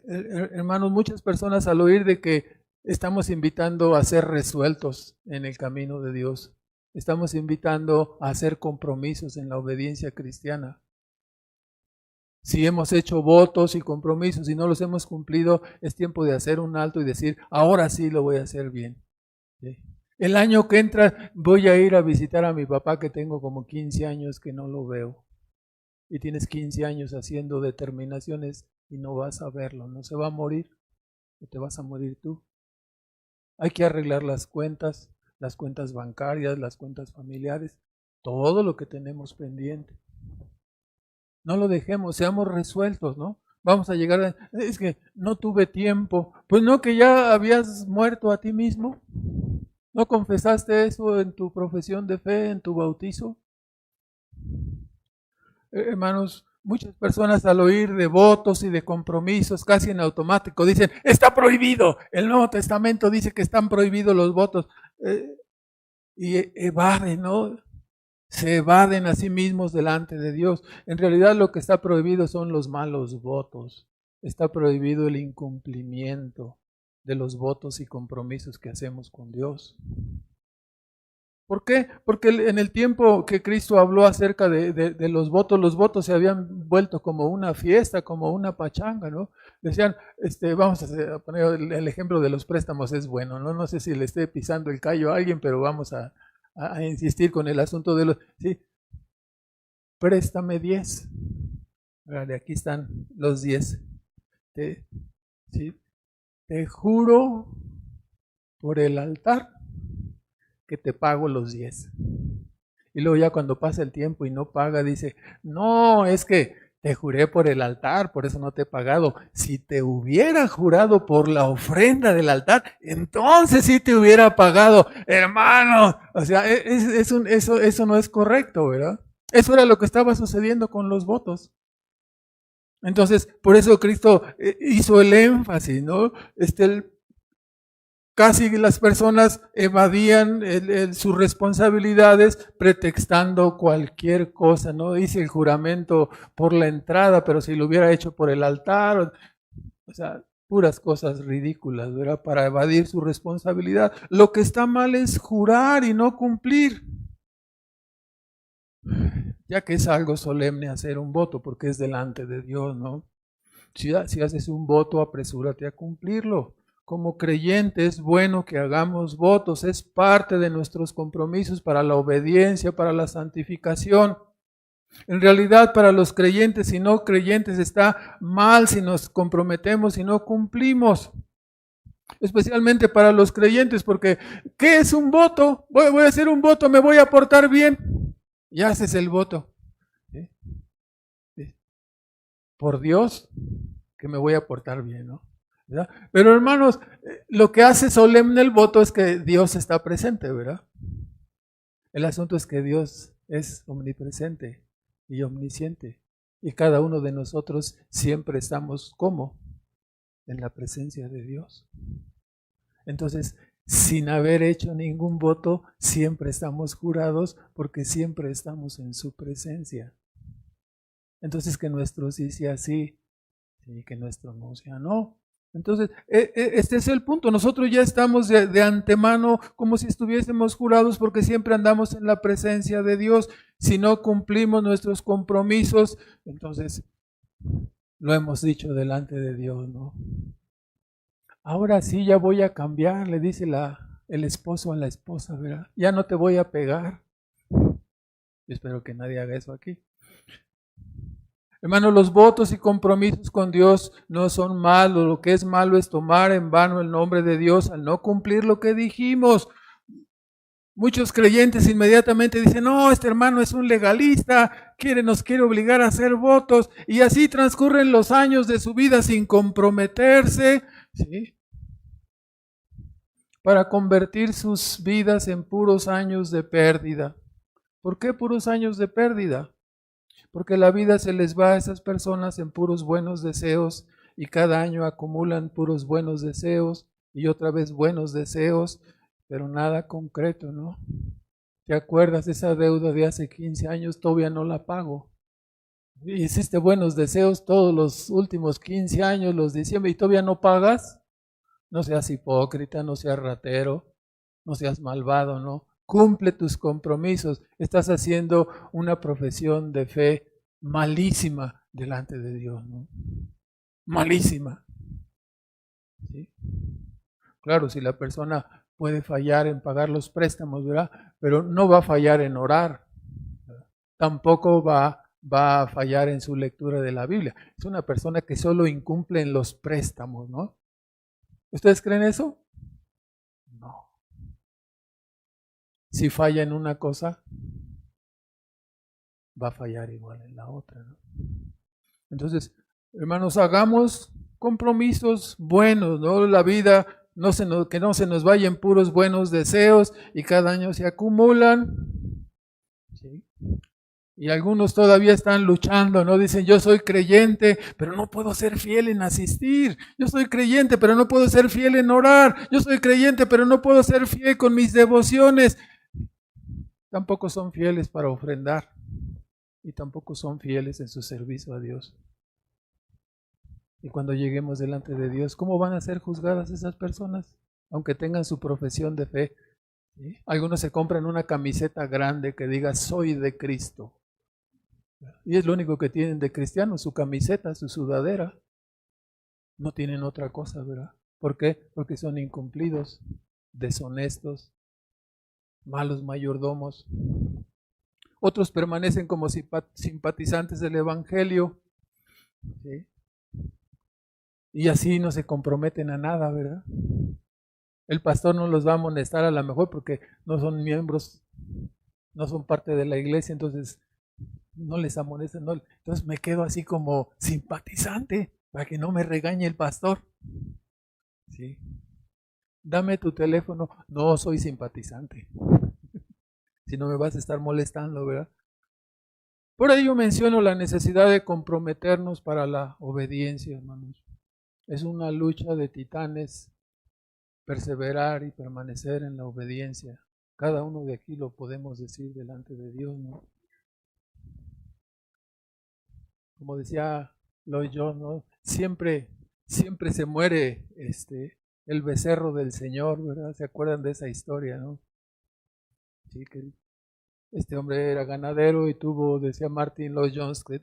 Hermanos, muchas personas al oír de que estamos invitando a ser resueltos en el camino de Dios, estamos invitando a hacer compromisos en la obediencia cristiana. Si hemos hecho votos y compromisos y no los hemos cumplido, es tiempo de hacer un alto y decir, ahora sí lo voy a hacer bien. ¿Sí? El año que entra voy a ir a visitar a mi papá, que tengo como 15 años que no lo veo. Y tienes 15 años haciendo determinaciones y no vas a verlo. No se va a morir, o te vas a morir tú. Hay que arreglar las cuentas bancarias, las cuentas familiares, todo lo que tenemos pendiente. No lo dejemos, seamos resueltos, ¿no? Vamos a llegar a... Es que no tuve tiempo. Pues no, que ya habías muerto a ti mismo. ¿No confesaste eso en tu profesión de fe, en tu bautizo? Hermanos, muchas personas al oír de votos y de compromisos casi en automático dicen, está prohibido. El Nuevo Testamento dice que están prohibidos los votos. Y evaden, ¿no? Se evaden a sí mismos delante de Dios. En realidad lo que está prohibido son los malos votos. Está prohibido el incumplimiento de los votos y compromisos que hacemos con Dios. ¿Por qué? Porque en el tiempo que Cristo habló acerca de los votos se habían vuelto como una fiesta, como una pachanga, ¿no? Decían, vamos a poner el ejemplo de los préstamos, es bueno, ¿no? No sé si le esté pisando el callo a alguien, pero vamos a insistir con el asunto de los... ¿sí? Préstame 10. Vale, aquí están los 10. ¿Sí? Te juro por el altar que te pago los 10. Y luego ya cuando pasa el tiempo y no paga, dice, no, es que te juré por el altar, por eso no te he pagado. Si te hubiera jurado por la ofrenda del altar, entonces sí te hubiera pagado. Hermano, o sea, eso no es correcto, ¿verdad? Eso era lo que estaba sucediendo con los votos. Entonces, por eso Cristo hizo el énfasis, ¿no? Casi las personas evadían sus responsabilidades pretextando cualquier cosa, ¿no? Hice el juramento por la entrada, pero si lo hubiera hecho por el altar, o sea, puras cosas ridículas, ¿verdad? Para evadir su responsabilidad. Lo que está mal es jurar y no cumplir. Ya que es algo solemne hacer un voto, porque es delante de Dios, ¿no? Si haces un voto, apresúrate a cumplirlo. Como creyente es bueno que hagamos votos, es parte de nuestros compromisos para la obediencia, para la santificación. En realidad, para los creyentes y no creyentes está mal si nos comprometemos y no cumplimos. Especialmente para los creyentes, porque ¿qué es un voto? Voy a hacer un voto, me voy a portar bien. Y haces el voto. ¿Sí? ¿Sí? Por Dios, que me voy a portar bien, ¿no? ¿Verdad? Pero hermanos, lo que hace solemne el voto es que Dios está presente, ¿verdad? El asunto es que Dios es omnipresente y omnisciente. Y cada uno de nosotros siempre estamos ¿cómo? En la presencia de Dios. Entonces, sin haber hecho ningún voto, siempre estamos jurados porque siempre estamos en su presencia. Entonces, que nuestro sí sea sí y que nuestro no sea no. Entonces, este es el punto. Nosotros ya estamos de antemano como si estuviésemos jurados porque siempre andamos en la presencia de Dios. Si no cumplimos nuestros compromisos, entonces lo hemos dicho delante de Dios, ¿no? Ahora sí ya voy a cambiar, le dice el esposo a la esposa, ¿verdad? Ya no te voy a pegar. Yo espero que nadie haga eso aquí. Hermanos, los votos y compromisos con Dios no son malos. Lo que es malo es tomar en vano el nombre de Dios al no cumplir lo que dijimos. Muchos creyentes inmediatamente dicen, no, este hermano es un legalista, nos quiere obligar a hacer votos, y así transcurren los años de su vida sin comprometerse, ¿sí? Para convertir sus vidas en puros años de pérdida. ¿Por qué puros años de pérdida? Porque la vida se les va a esas personas en puros buenos deseos y cada año acumulan puros buenos deseos y otra vez buenos deseos, pero nada concreto, ¿no? ¿Te acuerdas de esa deuda de hace 15 años? Todavía no la pago. Hiciste buenos deseos todos los últimos 15 años, los diciembre, y todavía no pagas. No seas hipócrita, no seas ratero, no seas malvado, ¿no? Cumple tus compromisos. Estás haciendo una profesión de fe malísima delante de Dios, ¿no? Malísima. ¿Sí? Claro, si la persona puede fallar en pagar los préstamos, ¿verdad? Pero no va a fallar en orar. Tampoco va a fallar en su lectura de la Biblia. Es una persona que solo incumple en los préstamos, ¿no? ¿Ustedes creen eso? No. Si falla en una cosa, va a fallar igual en la otra, ¿no? Entonces, hermanos, hagamos compromisos buenos, ¿no? La vida que no se nos vayan puros buenos deseos y cada año se acumulan. ¿Sí? Y algunos todavía están luchando, ¿no? Dicen, yo soy creyente, pero no puedo ser fiel en asistir. Yo soy creyente, pero no puedo ser fiel en orar. Yo soy creyente, pero no puedo ser fiel con mis devociones. Tampoco son fieles para ofrendar y tampoco son fieles en su servicio a Dios. Y cuando lleguemos delante de Dios, ¿cómo van a ser juzgadas esas personas? Aunque tengan su profesión de fe. ¿Sí? Algunos se compran una camiseta grande que diga, soy de Cristo. Y es lo único que tienen de cristiano, su camiseta, su sudadera. No tienen otra cosa, ¿verdad? ¿Por qué? Porque son incumplidos, deshonestos, malos mayordomos. Otros permanecen como simpatizantes del Evangelio. ¿Sí? Y así no se comprometen a nada, ¿verdad? El pastor no los va a amonestar a lo mejor porque no son miembros, no son parte de la iglesia, entonces no les amonestan. No. Entonces me quedo así como simpatizante para que no me regañe el pastor. ¿Sí? Dame tu teléfono. No soy simpatizante. Si no me vas a estar molestando, ¿verdad? Por ello menciono la necesidad de comprometernos para la obediencia, hermanos. Es una lucha de titanes perseverar y permanecer en la obediencia. Cada uno de aquí lo podemos decir delante de Dios, ¿no? Como decía Lloyd Jones, ¿no? Siempre se muere el becerro del Señor, ¿verdad? ¿Se acuerdan de esa historia, no? Sí, que este hombre era ganadero y decía Martin Lloyd Jones, que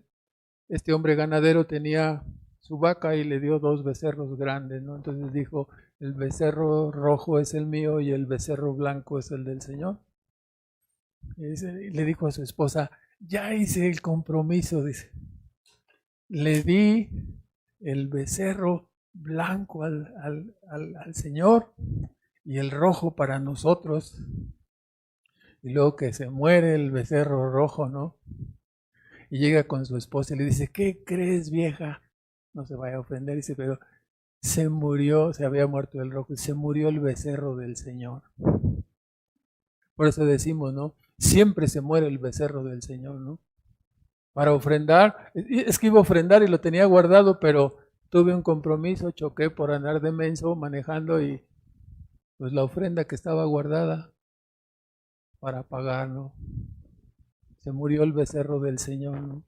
este hombre ganadero tenía su vaca y le dio 2 becerros grandes, ¿no? Entonces dijo, el becerro rojo es el mío y el becerro blanco es el del Señor. Y le dijo a su esposa, ya hice el compromiso, dice. Le di el becerro blanco al Señor y el rojo para nosotros. Y luego que se muere el becerro rojo, ¿no? Y llega con su esposa y le dice, ¿qué crees, vieja? No se vaya a ofender, dice, pero se había muerto el rojo, se murió el becerro del Señor. Por eso decimos, ¿no? Siempre se muere el becerro del Señor, ¿no? Para ofrendar, es que iba a ofrendar y lo tenía guardado, pero tuve un compromiso, choqué por andar de menso manejando y pues la ofrenda que estaba guardada para pagar, ¿no? Se murió el becerro del Señor, ¿no?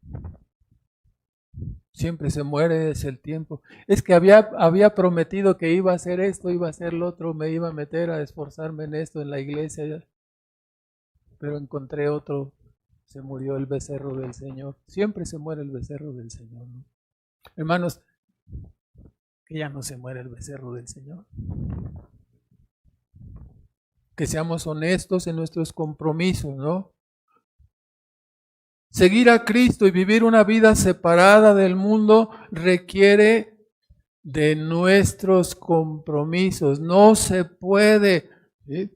Siempre se muere, es el tiempo. Es que había prometido que iba a hacer esto, iba a hacer lo otro, me iba a meter a esforzarme en esto en la iglesia, pero encontré otro, se murió el becerro del Señor. Siempre se muere el becerro del Señor, ¿no? Hermanos, que ya no se muere el becerro del Señor. Que seamos honestos en nuestros compromisos, ¿no? Seguir a Cristo y vivir una vida separada del mundo requiere de nuestros compromisos. No se puede. ¿Sí?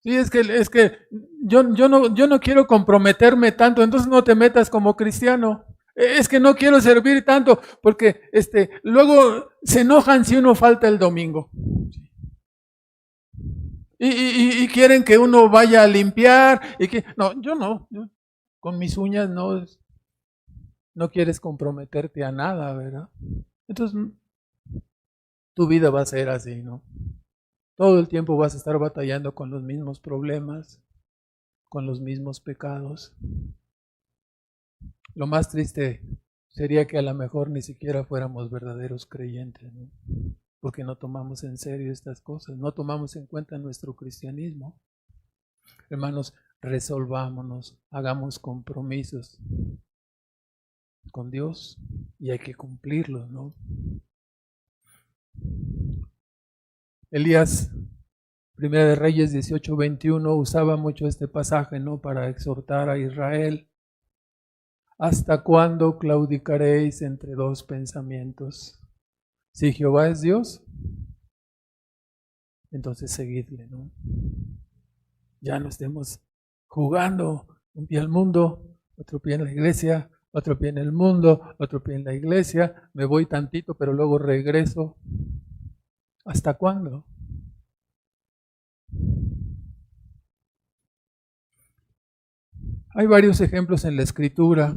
Sí, es que yo no quiero comprometerme tanto, entonces no te metas como cristiano. Es que no quiero servir tanto, porque luego se enojan si uno falta el domingo. Y quieren que uno vaya a limpiar. No, yo no. Con mis uñas no. no quieres comprometerte a nada, ¿verdad? Entonces, tu vida va a ser así, ¿no? Todo el tiempo vas a estar batallando con los mismos problemas, con los mismos pecados. Lo más triste sería que a lo mejor ni siquiera fuéramos verdaderos creyentes, ¿no? Porque no tomamos en serio estas cosas, no tomamos en cuenta nuestro cristianismo. Hermanos, resolvámonos, hagamos compromisos con Dios y hay que cumplirlos, ¿no? Elías, Primera de Reyes 18:21, usaba mucho este pasaje, ¿no? Para exhortar a Israel. ¿Hasta cuándo claudicaréis entre dos pensamientos? Si Jehová es Dios, entonces seguidle, ¿no? Ya no estemos jugando un pie al mundo, otro pie en la iglesia, otro pie en el mundo, otro pie en la iglesia, me voy tantito, pero luego regreso. ¿Hasta cuándo? Hay varios ejemplos en la escritura.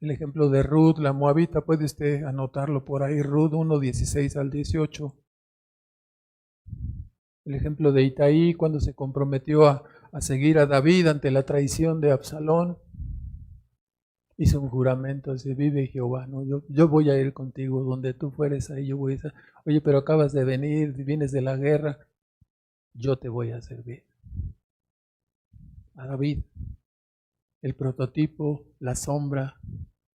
El ejemplo de Ruth, la moabita, puede usted anotarlo por ahí, Ruth 1:16 al 18. El ejemplo de Itaí, cuando se comprometió a seguir a David ante la traición de Absalón, hizo un juramento, dice, vive Jehová, ¿no? Yo voy a ir contigo, donde tú fueres, ahí yo voy a estar. Oye, pero acabas de venir, vienes de la guerra, yo te voy a servir. A David, el prototipo, la sombra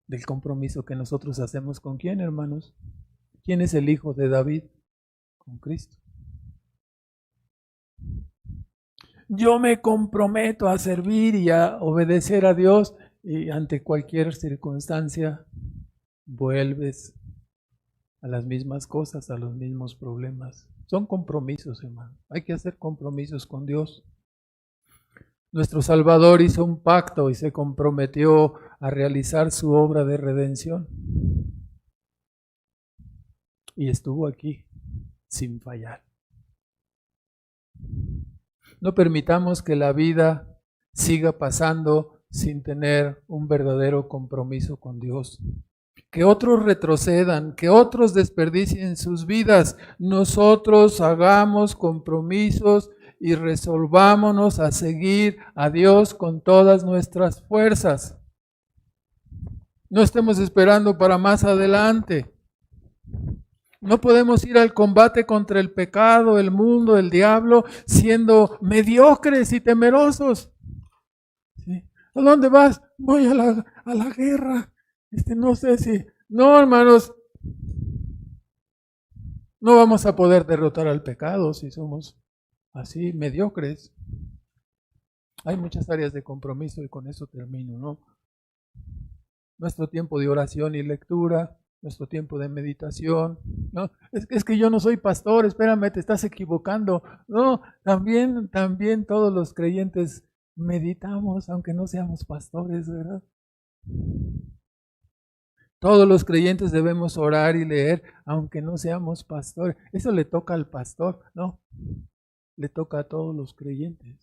del compromiso que nosotros hacemos con quién, hermanos. ¿Quién es el hijo de David? Con Cristo. Yo me comprometo a servir y a obedecer a Dios y ante cualquier circunstancia vuelves a las mismas cosas, a los mismos problemas. Son compromisos, hermano. Hay que hacer compromisos con Dios. Nuestro Salvador hizo un pacto y se comprometió a realizar su obra de redención. Y estuvo aquí sin fallar. No permitamos que la vida siga pasando sin tener un verdadero compromiso con Dios. Que otros retrocedan, que otros desperdicien sus vidas. Nosotros hagamos compromisos y resolvámonos a seguir a Dios con todas nuestras fuerzas. No estemos esperando para más adelante. No podemos ir al combate contra el pecado, el mundo, el diablo, siendo mediocres y temerosos. ¿Sí? ¿A dónde vas? Voy a la guerra. No sé si... No, hermanos, no vamos a poder derrotar al pecado si somos así mediocres. Hay muchas áreas de compromiso y con eso termino, ¿no? Nuestro tiempo de oración y lectura, nuestro tiempo de meditación, ¿no? Es que yo no soy pastor, espérame, te estás equivocando. No, también todos los creyentes meditamos, aunque no seamos pastores, ¿verdad? Todos los creyentes debemos orar y leer, aunque no seamos pastores. Eso le toca al pastor, no, le toca a todos los creyentes.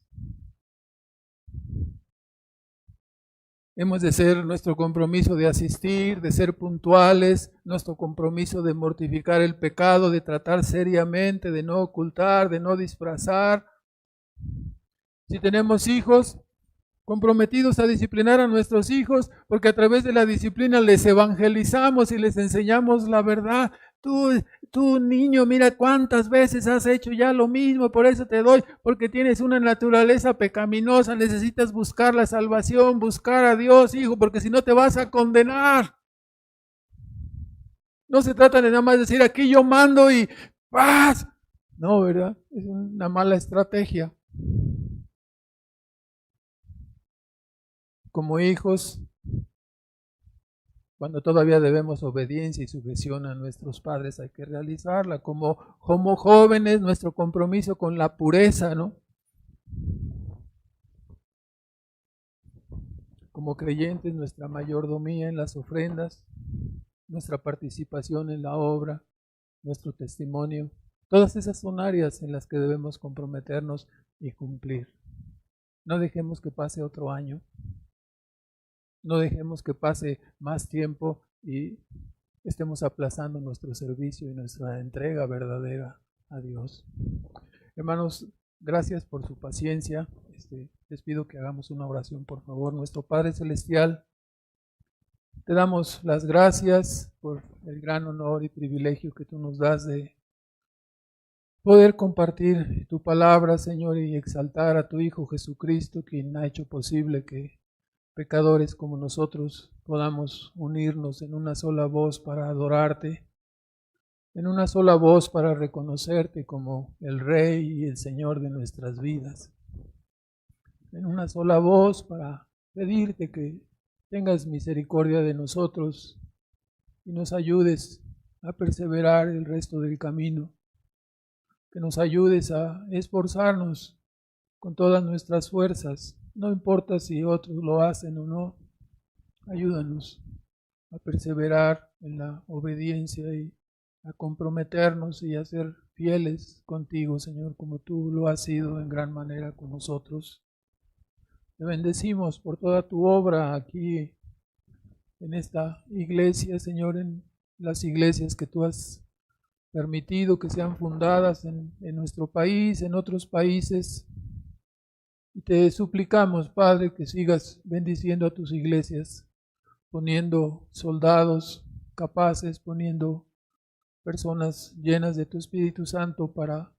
Hemos de ser nuestro compromiso de asistir, de ser puntuales, nuestro compromiso de mortificar el pecado, de tratar seriamente, de no ocultar, de no disfrazar. Si tenemos hijos, comprometidos a disciplinar a nuestros hijos, porque a través de la disciplina les evangelizamos y les enseñamos la verdad. Tú niño, mira cuántas veces has hecho ya lo mismo, por eso te doy, porque tienes una naturaleza pecaminosa, necesitas buscar la salvación, buscar a Dios, hijo, porque si no te vas a condenar. No se trata de nada más decir, aquí yo mando y paz. No, ¿verdad? Es una mala estrategia. Como hijos, cuando todavía debemos obediencia y sujeción a nuestros padres, hay que realizarla. Como jóvenes, nuestro compromiso con la pureza, ¿no? Como creyentes, nuestra mayordomía en las ofrendas, nuestra participación en la obra, nuestro testimonio. Todas esas son áreas en las que debemos comprometernos y cumplir. No dejemos que pase otro año no dejemos que pase más tiempo y estemos aplazando nuestro servicio y nuestra entrega verdadera a Dios. Hermanos, gracias por su paciencia. Les pido que hagamos una oración, por favor. Nuestro Padre Celestial, te damos las gracias por el gran honor y privilegio que tú nos das de poder compartir tu palabra, Señor, y exaltar a tu Hijo Jesucristo, quien ha hecho posible que pecadores como nosotros podamos unirnos en una sola voz para adorarte, en una sola voz para reconocerte como el Rey y el Señor de nuestras vidas, en una sola voz para pedirte que tengas misericordia de nosotros y nos ayudes a perseverar el resto del camino, que nos ayudes a esforzarnos con todas nuestras fuerzas, no importa si otros lo hacen o no, ayúdanos a perseverar en la obediencia y a comprometernos y a ser fieles contigo, Señor, como tú lo has sido en gran manera con nosotros. Te bendecimos por toda tu obra aquí en esta iglesia, Señor, en las iglesias que tú has permitido que sean fundadas en nuestro país, en otros países. Y te suplicamos, Padre, que sigas bendiciendo a tus iglesias, poniendo soldados capaces, poniendo personas llenas de tu Espíritu Santo para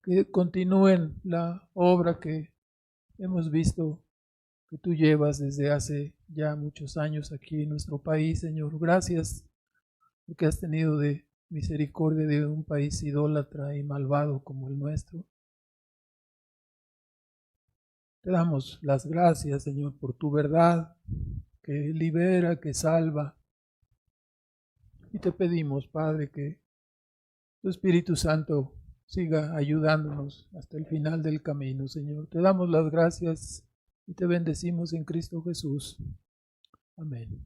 que continúen la obra que hemos visto que tú llevas desde hace ya muchos años aquí en nuestro país, Señor. Gracias porque has tenido de misericordia de un país idólatra y malvado como el nuestro. Te damos las gracias, Señor, por tu verdad que libera, que salva. Y te pedimos, Padre, que tu Espíritu Santo siga ayudándonos hasta el final del camino, Señor. Te damos las gracias y te bendecimos en Cristo Jesús. Amén.